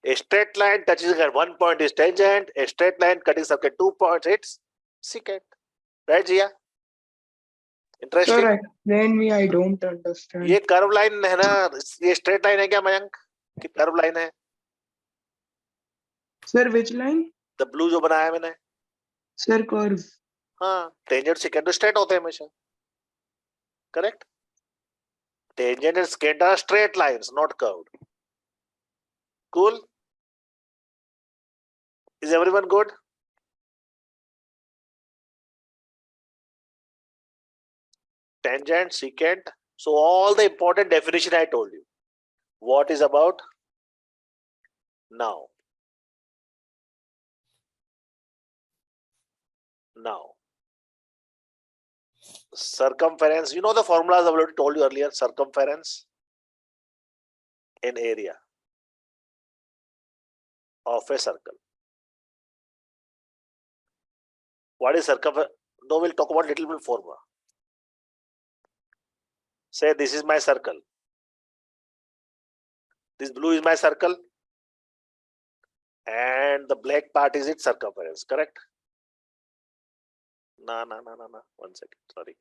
A straight line touching at one point is tangent. A straight line cutting circle 2 points, it's secant. Right, Jia? Interesting. Sir, explain me. I don't understand. ये curve line है ना, ये straight line है क्या मयंक? कि curve line है? Sir, which line? The blue जो बनाया मैंने. Sir, curve. हाँ, टेंजेंट सेकेंड तो स्ट्रेट होते हैं हमेशा. Correct? Tangent and secant are straight lines, not curved. Cool? Is everyone good? Tangent, secant. So all the important definition I told you. What is about? Now. Now. Circumference. You know the formulas I've already told you earlier. Circumference in area of a circle. What is circumference? No, we'll talk about little bit formula. Say this is my circle. This blue is my circle. And the black part is its circumference, correct? No. 1 second. Sorry.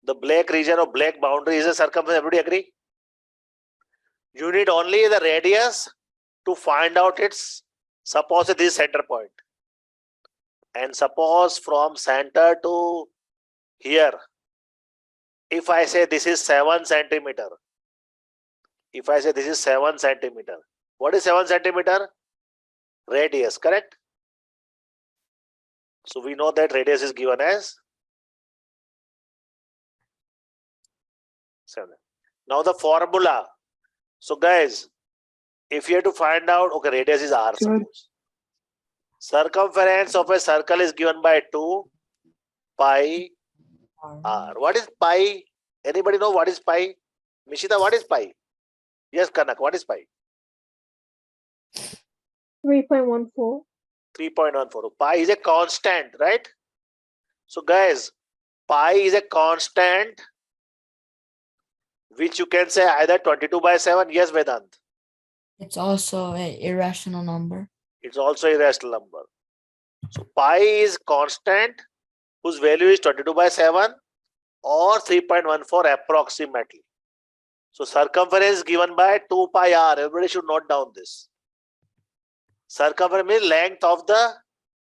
The black region or black boundary is a circumference. Everybody agree? You need only the radius to find out its, suppose this is center point. And suppose from center to here, if I say this is 7 centimeter, if I say this is 7 centimeter, what is 7 centimeter? Radius, correct? So we know that radius is given as 7. Now the formula. So guys, if you have to find out, okay, radius is r, Sure. suppose. Circumference of a circle is given by 2 pi r. What is pi? Anybody know what is pi? Mishita, what is pi? Yes, Kanak, what is pi? 3.14. 3.14. Pi is a constant, right? So guys, pi is a constant which you can say either 22/7. Yes, Vedant. It's also an irrational number. It's also a rational number. So pi is constant whose value is 22/7 or 3.14 approximately. So circumference given by 2 pi r. Everybody should note down this. Circumference means length of the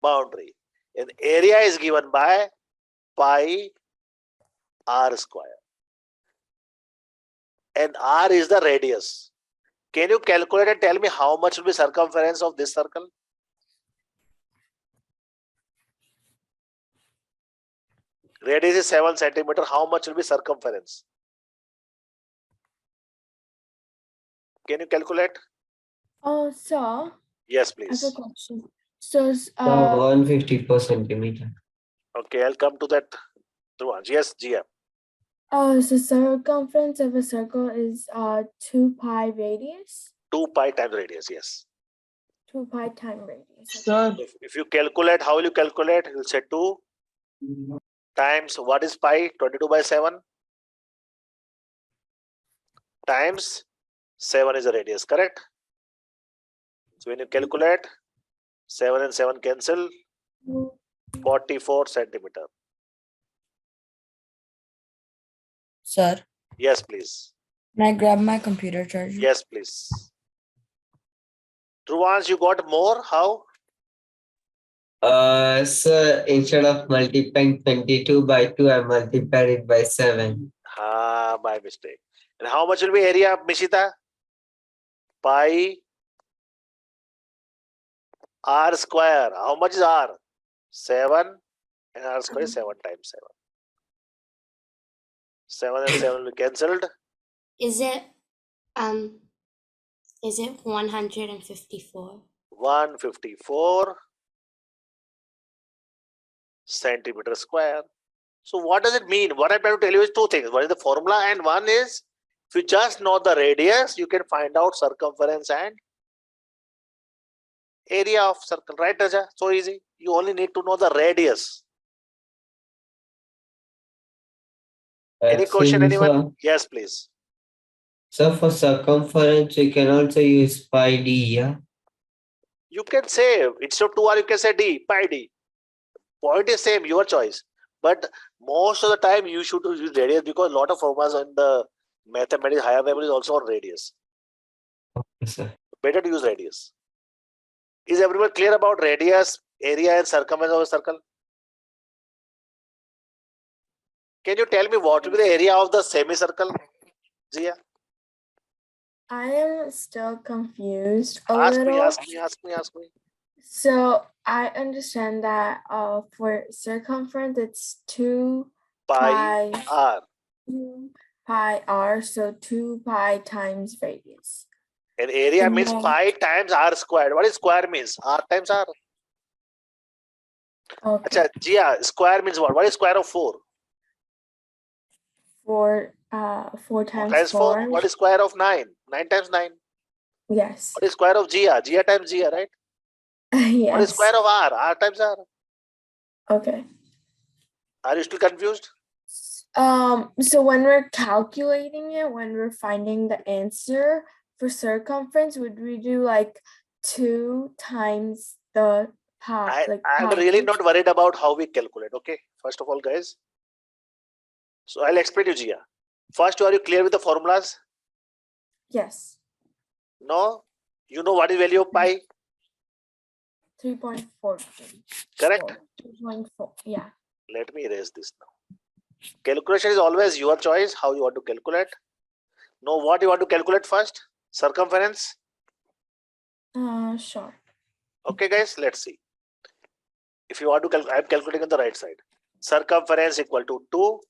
boundary. And area is given by pi r square. And r is the radius. Can you calculate and tell me how much will be circumference of this circle? Radius is 7 centimeter. How much will be circumference? Can you calculate? Oh, so Yes, I have please. a question. So, 154 centimeter. Okay, I'll come to that. Yes, Gia. so circumference of a circle is 2 pi radius. 2 pi times radius, yes. 2 pi time radius. Okay. Sir, If you calculate, how will you calculate? You'll say 2 times, what is pi? 22/7 times 7 is the radius, correct? So when you calculate, 7 and 7 cancel, 44 centimeter. Sir, Yes, please. can I grab my computer charger? Yes, please. Dhruvansh, you got more? How? So instead of multiplying 22 by 2, I multiplied it by 7. By mistake. And how much will be area, Mishita? Pi r square. How much is r? 7 and r square is 7 times 7. 7 and 7 will be cancelled. Is it 154? 154 centimeter square. So what does it mean? What I'm trying to tell you is two things. One is the formula and one is if you just know the radius, you can find out circumference and area of circle. Right, Raja? So easy. You only need to know the radius. Any question, Excuse me, anyone? sir. Yes, please. So for circumference, we can also use pi d, yeah? You can say instead of 2r, you can say d, pi d. Point is same, your choice. But most of the time you should use radius because a lot of formulas in the mathematics higher level is also on radius. Yes, sir. Better to use radius. Is everyone clear about radius, area and circumference of a circle? Can you tell me what will be the area of the semicircle, Zia? I am still confused a Ask little. me. So I understand that for circumference it's 2 Pi pi r. 2 pi r, so 2 pi times radius. And area And means then- pi times r squared. What is square means? R times r. Okay. Acha, Jia, square means what? What is square of 4? 4 times 4. What is square of 9? 9 times 9. Yes. What is square of Gia? Gia times Gia, right? Yes. What is square of r? R times r. Okay. Are you still confused? So when we're calculating it, when we're finding the answer for circumference, would we do like 2 times the pi. I'm really not worried about how we calculate. Okay, first of all, guys. So I'll explain you, Jia. First, are you clear with the formulas? Yes. No? You know what is value of pi? 3.4. Correct? 3.4. Yeah. Let me erase this now. Calculation is always your choice, how you want to calculate. Know what you want to calculate first? Circumference. Sure. Okay, guys, let's see. If you want to calculate, I'm calculating on the right side. Circumference equal to 2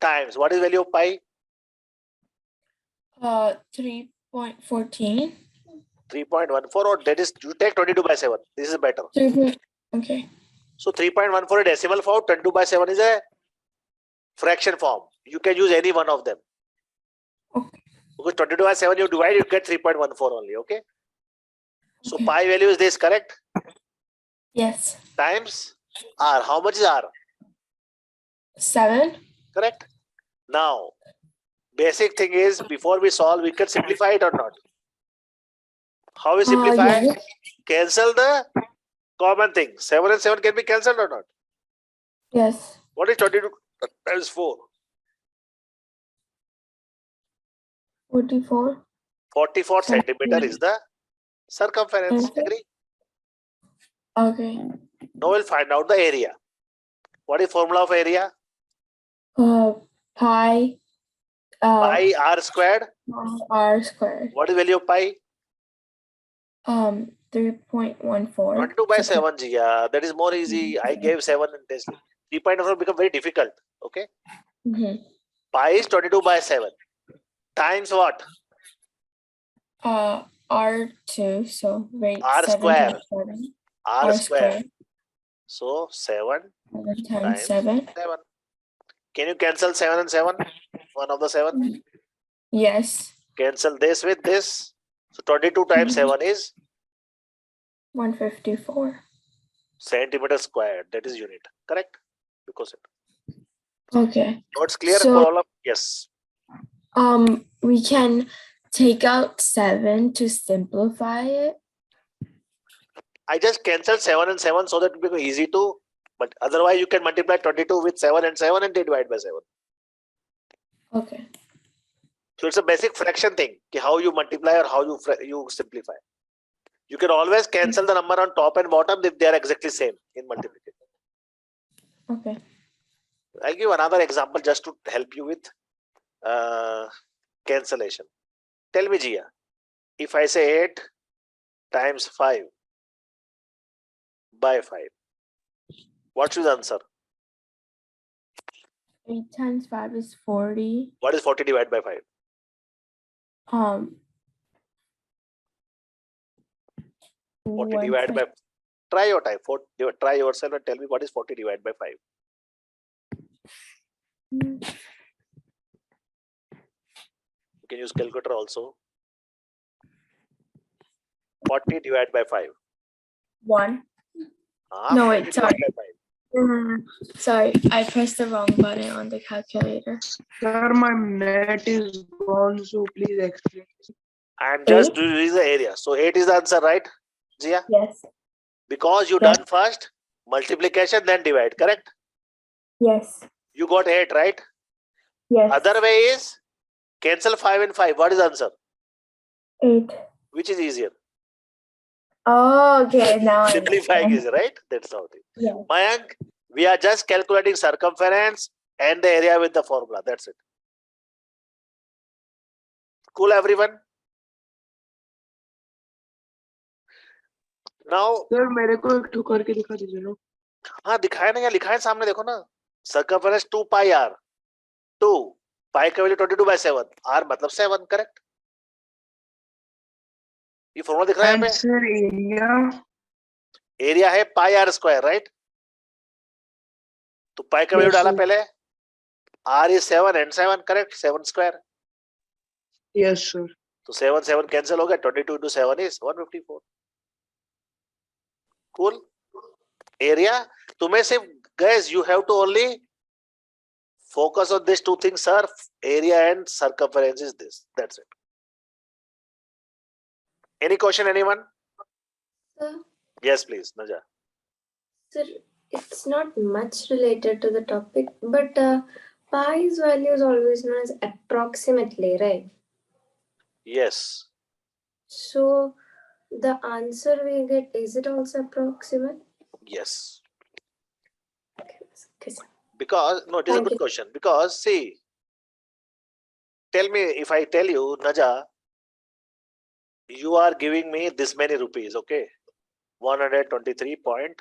times. What is value of pi? 3.14. 3.14, or that is, you take 22 by 7. This is better. Okay. So 3.14 is decimal form, 22 by 7 is a fraction form. You can use any one of them. Okay. Because 22 by 7 you divide, you get 3.14 only, okay? So Okay. pi value is this, correct? Yes. Times r. How much is r? 7. Correct? Now, basic thing is, before we solve, we can simplify it or not. How we simplify? Yes. Cancel the common thing. 7 and 7 can be cancelled or not? Yes. What is 22 times 4? 44. 44 centimeter is the circumference. Okay. Agree? Okay. Now we'll find out the area. What is formula of area? Pi. Pi r squared. R squared. What is value of pi? 3.14. 22 by 7, Jia. That is more easy. I gave 7 intensely. 3.4 become very difficult. Okay. Mm-hmm. Pi is 22 by 7. Times what? R2. So right. R 7 square. times 7. R square. So 7 7 times times 7. 7. Can you cancel 7 and 7? One of the 7. Yes. Cancel this with this. So 22 times 7 is 154. centimeter squared. That is unit. Correct? Because it. Okay. Now it's clear So- for all of yes. We can take out 7 to simplify it. I just cancelled 7 and 7 so that it become easy to. But otherwise, you can multiply 22 with 7 and 7 and divide by 7. Okay. So it's a basic fraction thing. How you multiply or how you simplify. You can always cancel the number on top and bottom if they are exactly same in multiplication. Okay. I'll give another example just to help you with cancellation. Tell me, Jia, if I say 8 times 5 by 5, what's the answer? 8 times 5 is 40. What is 40 divided by 5? 40 divided by. Try your time. Try yourself and tell me what is 40 divided by 5. You can use calculator also. 40 divided by 5. 1. Ah, No, 40 wait, divided sorry. by 5. Sorry, I pressed the wrong button on the calculator. Sir, my net is gone, so please explain. I'm just 8? doing the area. So 8 is the answer, right, Jia? Yes. Because you Yes. done first multiplication, then divide, correct? Yes. You got 8, right? Yes. Other way is cancel 5 and 5. What is the answer? 8. Which is easier? Oh, okay. Now I Simplifying understand. is right. That's how it is. Yes. Mayank, we are just calculating circumference and the area with the formula. That's it. Cool, everyone? Now, Sir, मेरे को एक ठो करके दिखा दीजिए ना. हाँ दिखाया ना, या लिखा है सामने, देखो ना. Circumference 2 pi r. 2 pi का वैल्यू 22 by 7. R मतलब 7, करेक्ट? ये फॉर्मूला दिख रहा है यहाँ And पे. sir, area. एरिया है पाई आर स्क्वायर, राइट? तो पाई का वैल्यू Yes, डाला sir. पहले. R is 7 and 7, correct? 7 square. Yes, sir. तो 7 7 कैंसिल हो गया. 22 into 7 is 154. Cool. Area. तुम्हें सिर्फ guys, you have to only focus on these two things, sir. Area and circumference is this. That's it. Any question, anyone? Sir, Yes, please, Naja. sir, it's not much related to the topic, but pi's value is always known as approximately, right? Yes. So the answer we get, is it also approximate? Yes. Okay, sir. Because, no, it is a Thank good you. question. Because, see, tell me, if I tell you, Naja, you are giving me this many rupees, okay? 123 point.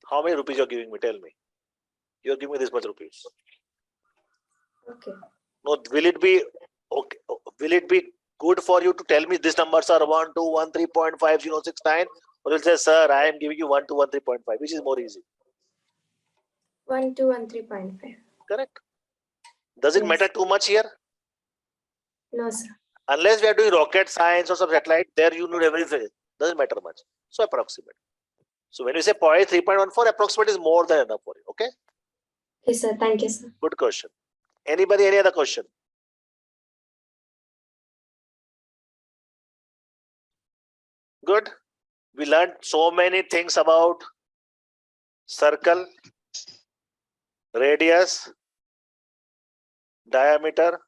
How many rupees you're giving me? Tell me. You're giving me this much rupees. Okay. No, will it be okay? Will it be good for you to tell me these numbers are 1213.5069? Or you'll say, sir, I am giving you 1213.5, which is more easy. 1213.5. Correct? Does it Yes. matter too much here? No, sir. Unless we are doing rocket science or some satellite, there you know everything. Doesn't matter much. So approximate. So when you say 3.14, approximate is more than enough for you. Okay? Okay, sir. Thank you, sir. Good question. Anybody, any other question? Good. We learned so many things about circle, radius, diameter,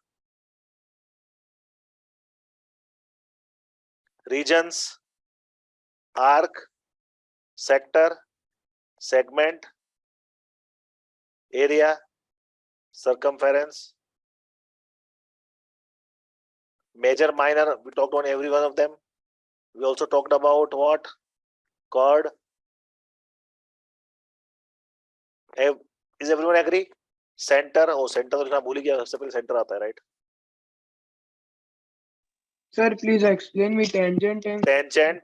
regions, arc, sector, segment, area, circumference, major, minor. We talked on every one of them. We also talked about what? Chord. Is everyone agree? Center. Oh, center तो भूल ही गया. सबसे पहले center आता है, right? Sir, please explain me tangent and Tangent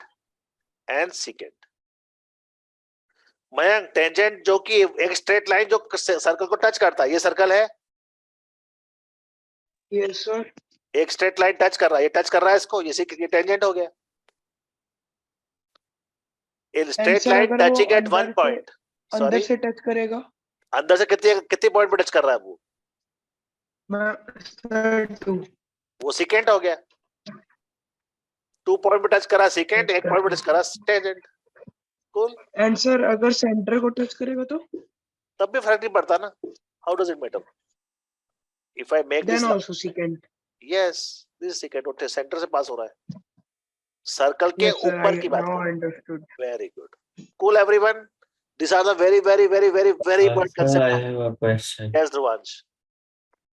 and secant. Mayank, tangent जो कि एक स्ट्रेट लाइन जो सर्कल को टच करता है, ये सर्कल है. yes, sir. एक स्ट्रेट लाइन टच कर रहा है, ये टच कर रहा है इसको, ये टेंजेंट हो गया. ए स्ट्रेट sir, लाइन अगर वो टचिंग एट वन पॉइंट. अंदर सॉरी, से टच करेगा अंदर से कितने पॉइंट पे टच कर रहा है वो? सर 2. वो सेकेंड हो गया. 2 पॉइंट पे टच करा सेकेंड, 1 पॉइंट पे टच करा टेंजेंट. कूल. एंड सर अगर सेंटर को टच करेगा तो तब भी फर्क नहीं पड़ता ना. How does it matter? If I make then this, also second. Yes, this second होते सेंटर से पास हो रहा है. सर्कल के Yes, sir. ऊपर की बात Now कर. understood. Very good. Cool, everyone. These are the very important Sir, I concepts. have a question. Yes, Dhruvansh.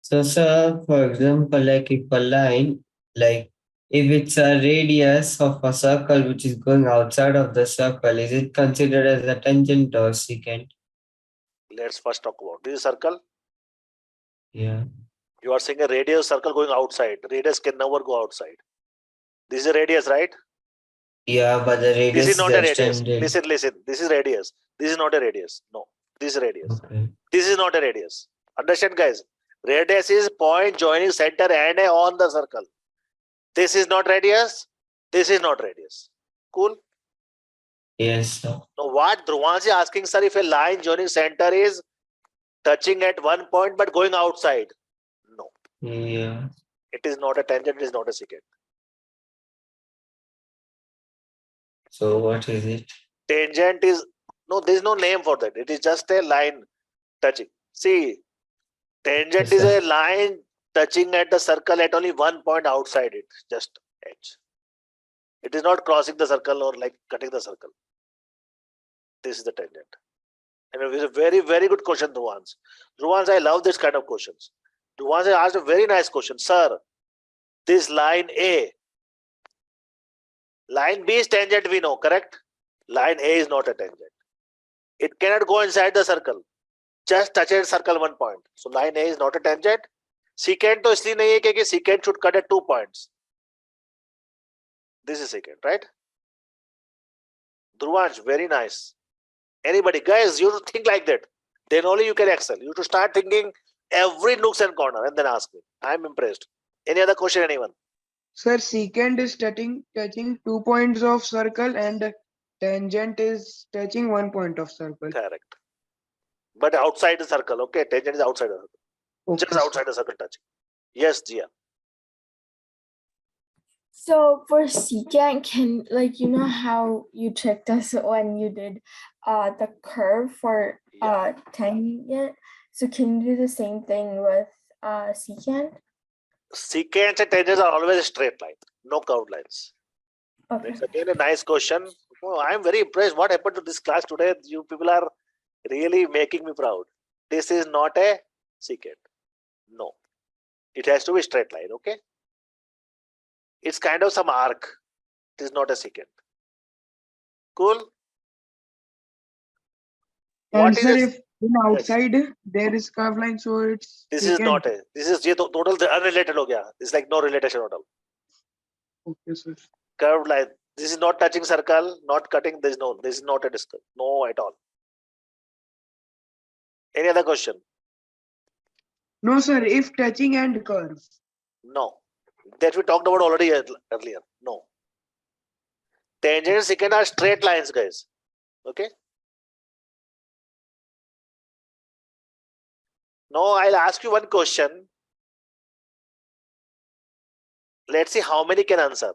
So, sir, for example, like if a line, like if it's a radius of a circle which is going outside of the circle, is it considered as a tangent or secant? Let's first talk about this is circle. Yeah. You are saying a radius circle going outside. Radius can never go outside. This is a radius, right? Yeah, but the radius This is not a radius. extended. Listen. This is radius. This is not a radius. No, this is radius. Okay. This is not a radius. Understand, guys? Radius is point joining center and A on the circle. This is not radius. This is not radius. Cool. Yes, sir. Now, what Dhruvansh is asking, sir, if a line joining center is touching at one point but going outside, no, Yeah. it is not a tangent. It is not a secant. So what is it? Tangent is no. There is no name for that. It is just a line touching. See, tangent Yes, is sir. a line touching at the circle at only one point outside it, just edge. It is not crossing the circle or like cutting the circle. This is the tangent. And it is a very good question, Dhruvansh. Dhruvansh, I love this kind of questions. Dhruvansh asked a very nice question. Sir, this line A, line B is tangent, we know, correct? Line A is not a tangent. It cannot go inside the circle. Just touch a circle one point. So line A is not a tangent. Secant तो इसलिए नहीं है क्योंकि secant should cut at 2 points. This is secant, right? Dhruvansh, very nice. Anybody, guys, you have to think like that. Then only you can excel. You have to start thinking every nooks and corner and then ask me. I'm impressed. Any other question, anyone? Sir, secant is touching 2 points of circle and tangent is touching 1 point of circle. Correct. But outside the circle, okay? Tangent is outside the circle. Okay, Just outside the circle touching. Yes, Jia. So for secant, can like you know how you tricked us when you did the curve for tangent? So can you do the same thing with secant? Secants and tangents are always straight line, no curved lines. Okay. It's again a nice question. Oh, I'm very impressed. What happened to this class today? You people are really making me proud. This is not a secant. No, it has to be straight line. Okay, it's kind of some arc. It is not a secant. Cool. And What is sir, it? if in outside there is curve line, so it's This is secant. not a. This is ये total unrelated हो गया. It's like no relation at all. Okay, sir. Curved line. This is not touching circle, not cutting. This is not a disc. No at all. Any other question? No, sir. If touching and curve. No. That we talked about already earlier. No. Tangent and secant are straight lines, guys. Okay. Now I'll ask you one question. Let's see how many can answer.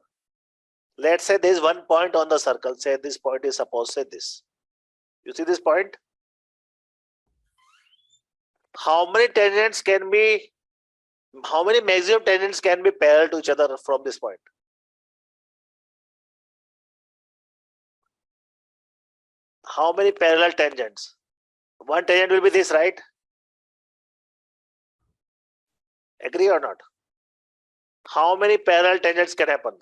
Let's say there's one point on the circle. Say this point is suppose say this. You see this point? How many tangents can be? How many maximum tangents can be parallel to each other from this point? How many parallel tangents? One tangent will be this, right? Agree or not? How many parallel tangents can happen?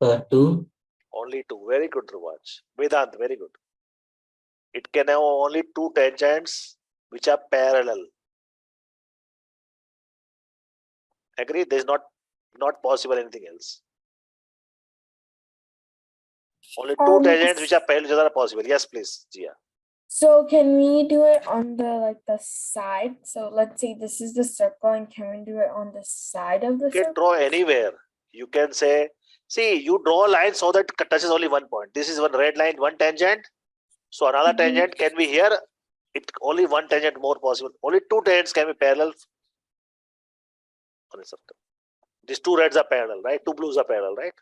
2. Only 2. Very good, Ruvaj. Vedant, very good. It can have only 2 tangents which are parallel. Agree? There is not possible anything else. Only 2 tangents which are parallel to each other are possible. Yes, please, Jia. So can we do it on the side? So let's say this is the circle, and can we do it on the side of the You can circle? draw anywhere. You can say, see, you draw a line so that it touches only one point. This is one red line, one tangent. So another tangent can be here. It only one tangent more possible. Only 2 tangents can be parallel on a circle. These 2 reds are parallel, right? 2 blues are parallel, right?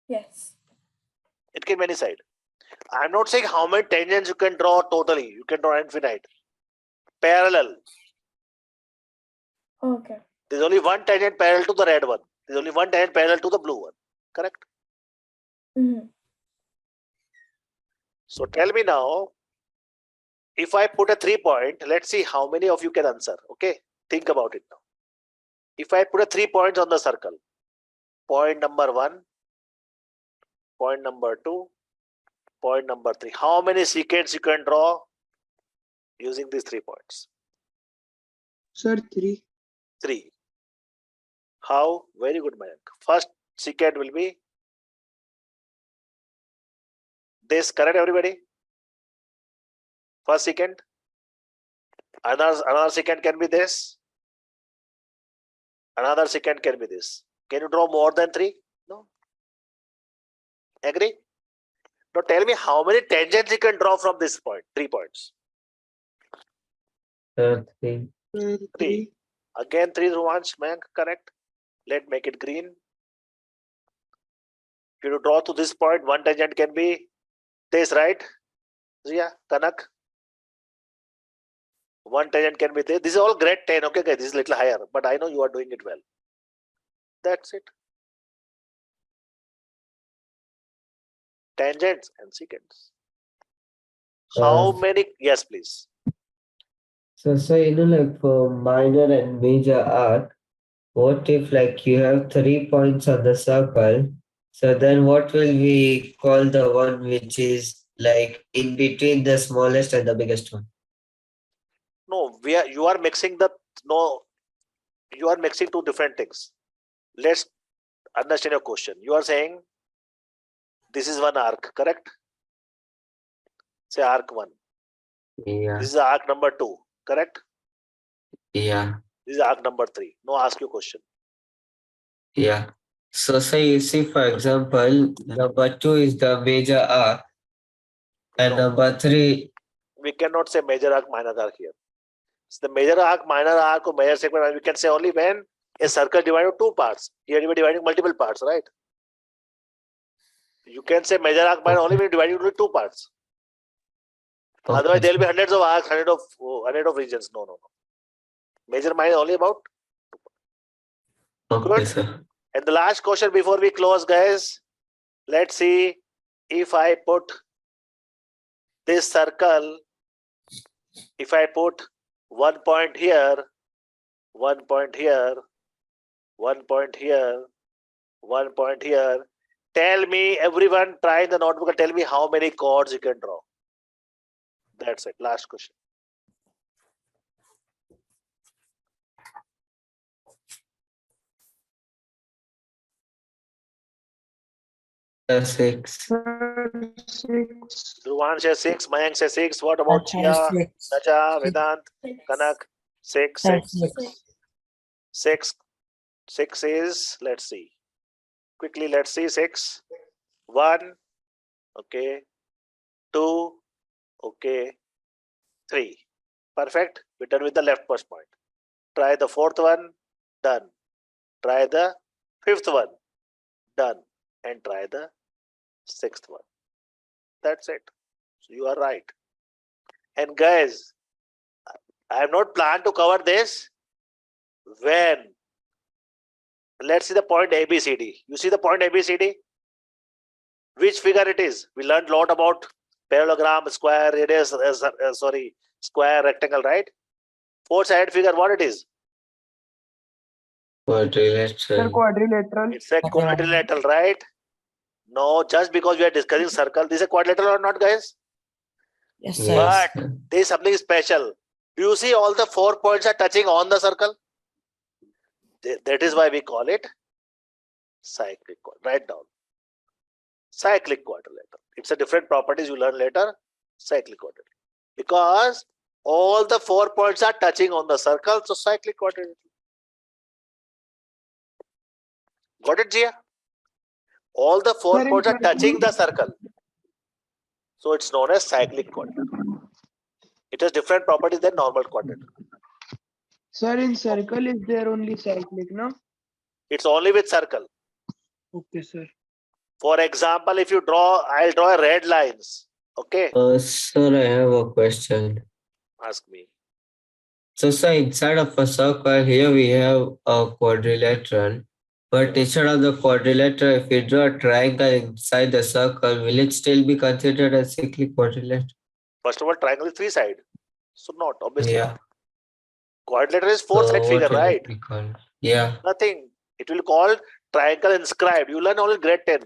Yes. It can be any side. I'm not saying how many tangents you can draw totally. You can draw infinite. Parallel. Okay. There's only one tangent parallel to the red one. There's only one tangent parallel to the blue one. Correct? Mm-hmm. So tell me now, if I put a 3 point, let's see how many of you can answer. Okay? Think about it now. If I put a 3 points on the circle, point number 1, point number 2, point number 3. How many secants you can draw using these 3 points? Sir, 3. 3. How? Very good, Mayank. First secant will be this, correct, everybody? First secant. Another secant can be this. Another secant can be this. Can you draw more than 3? No. Agree? Now tell me how many tangents you can draw from this point. 3 points. 3. 3. Again 3, Ruvansh, Mayank, correct. Let's make it green. If you draw to this point, one tangent can be this, right? Zia, Kanak. One tangent can be this. This is all grade 10. Okay, guys, this is a little higher, but I know you are doing it well. That's it. Tangents and secants. How many? Yes, please. So, like for minor and major arc, what if like you have 3 points on the circle? So then what will we call the one which is like in between the smallest and the biggest one? No, you are mixing you are mixing 2 different things. Let's understand your question. You are saying this is one arc, correct? Say arc 1. Yeah. This is arc number 2, correct? Yeah. This is arc number 3. No, ask your question. Yeah. So say you see, for example, number 2 is the major arc and No. number 3. We cannot say major arc, minor arc here. So the major arc, minor arc, or major segment, we can say only when a circle divided into 2 parts. Here you are dividing multiple parts, right? You can say major arc might only be divided into 2 parts. Otherwise, there will be hundreds of arcs, hundred of regions. No. Major mind only about. Okay, Good. sir. And the last question before we close, guys. Let's see if I put this circle. If I put 1 point here, 1 point here, 1 point here, 1 point here. Tell me, everyone, try in the notebook and tell me how many chords you can draw. That's it. Last question. Six. Dhruvan says 6, Mayank says 6. What about Acha Chia, is 6. Nacha, Vedant, Kanak? 6, Sir, 6. 6. 6 is, let's see. Quickly, let's see. 6. 1. Okay. 2. Okay. 3. Perfect. We're done with the leftmost point. Try the 4th one. Done. Try the 5th one. Done. And try the 6th one. That's it. So you are right. And guys, I have not planned to cover this when. Let's see the point ABCD. You see the point ABCD? Which figure it is? We learned a lot about parallelogram, square, radius, square, rectangle, right? 4-sided figure, what it is? Quadrilateral. Quadrilateral. It's a quadrilateral, right? No, just because we are discussing circle, this is a quadrilateral or not, guys? Yes, sir. Yes. But there is something special. Do you see all the 4 points are touching on the circle? That is why we call it cyclic quadrilateral. Write down. Cyclic quadrilateral. It's a different properties you learn later. Cyclic quadrilateral. Because all the 4 points are touching on the circle, so cyclic quadrilateral. Got it, Jia? All the 4 points are touching the circle. So it's known as cyclic quadrilateral. It has different properties than normal quadrilateral. Sir, in circle is there only cyclic, no? It's only with circle. Okay, sir. For example, if you draw, I'll draw red lines. Okay? Sir, I have a question. Ask me. So, sir, inside of a circle, here we have a quadrilateral. But instead of the quadrilateral, if we draw a triangle inside the circle, will it still be considered a cyclic quadrilateral? First of all, triangle is 3-sided. So not, obviously. Yeah. Quadrilateral is 4-side figure, what will right? it be called? Yeah. Nothing. It will call triangle inscribed. You learn only grade 10.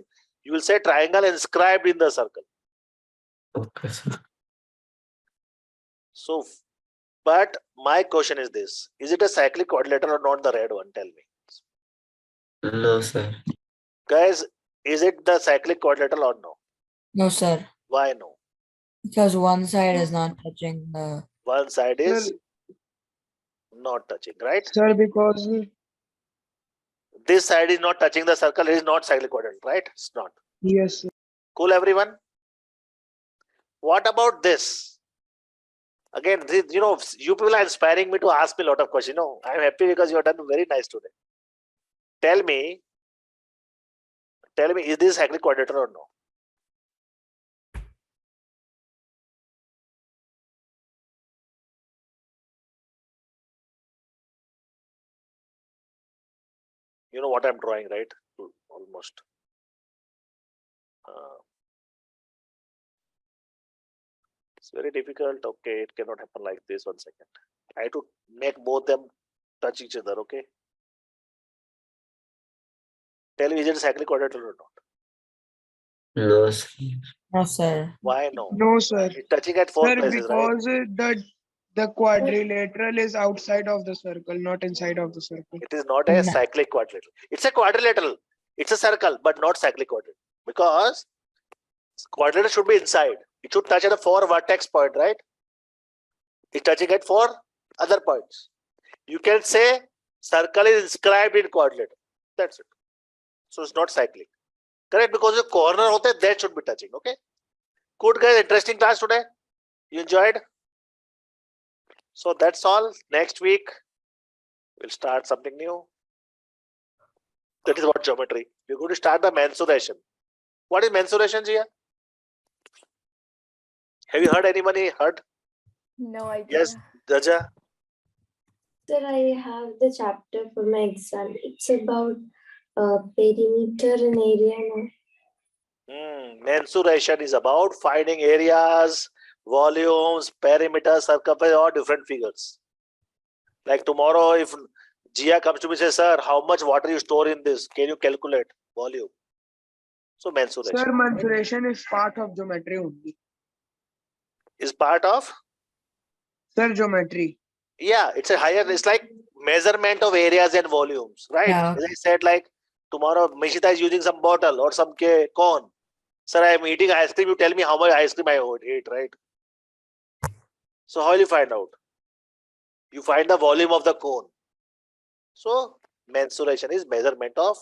You will say triangle inscribed in the circle. Okay, sir. So, but my question is this. Is it a cyclic quadrilateral or not the red one? Tell me. No, sir. Guys, is it the cyclic quadrilateral or no? No, sir. Why no? Because one side is not touching the. One side is Sir, not touching, right? sir, because This side is not touching the circle. It is not cyclic quadrilateral, right? It's not. yes, sir. Cool, everyone? What about this? Again, you know, you people are inspiring me to ask me a lot of questions. You know, I'm happy because you have done very nice today. Tell me, is this cyclic quadrilateral or no? You know what I'm drawing, right? Almost. It's very difficult. Okay, it cannot happen like this. 1 second. I have to make both them touch each other. Okay. Tell me, is it cyclic quadrilateral or not? No, sir. No, sir. Why no? No, sir. It's touching at 4 Sir, places, right? because the quadrilateral is outside of the circle, not inside of the circle. It is not a No. cyclic quadrilateral. It's a quadrilateral. It's a circle, but not cyclic quadrilateral. Because quadrilateral should be inside. It should touch at a 4 vertex point, right? It's touching at 4 other points. You can say circle is inscribed in quadrilateral. That's it. So it's not cyclic. Correct? Because the corner hote, that should be touching. Okay. Good, guys. Interesting class today. You enjoyed? So that's all. Next week we'll start something new. That is what geometry. We're going to start the mensuration. What is mensuration, Jia? Have you heard anybody heard? No idea. Yes, Daja. Sir, I have the chapter for my exam. It's about perimeter and area now. Mensuration is about finding areas, volumes, perimeter, circumference, or different figures. Like tomorrow, if Jia comes to me and says, sir, how much water you store in this? Can you calculate volume? So mensuration Sir, mensuration is part of geometry only. is part of, Sir, geometry. yeah, it's a higher, it's like measurement of areas and volumes, right? Yeah. As I said, like tomorrow, Mishita is using some bottle or some cone. Sir, I am eating ice cream. You tell me how much ice cream I would eat, right? So how will you find out? You find the volume of the cone. So mensuration is measurement of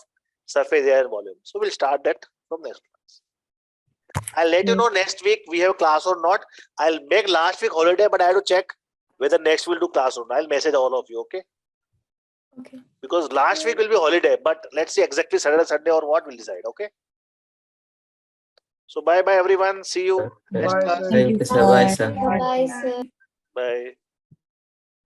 surface area and volume. So we'll start that from next class. I'll let you know next week we have class or not. I'll make last week holiday, but I have to check whether next we'll do class or not. I'll message all of you, okay? Okay. Because last week will be holiday, but let's see exactly Saturday, Sunday or what we'll decide, okay? So bye bye everyone. See you next Bye, class. sir. Thank you, sir. Bye, sir. Bye, sir. Bye.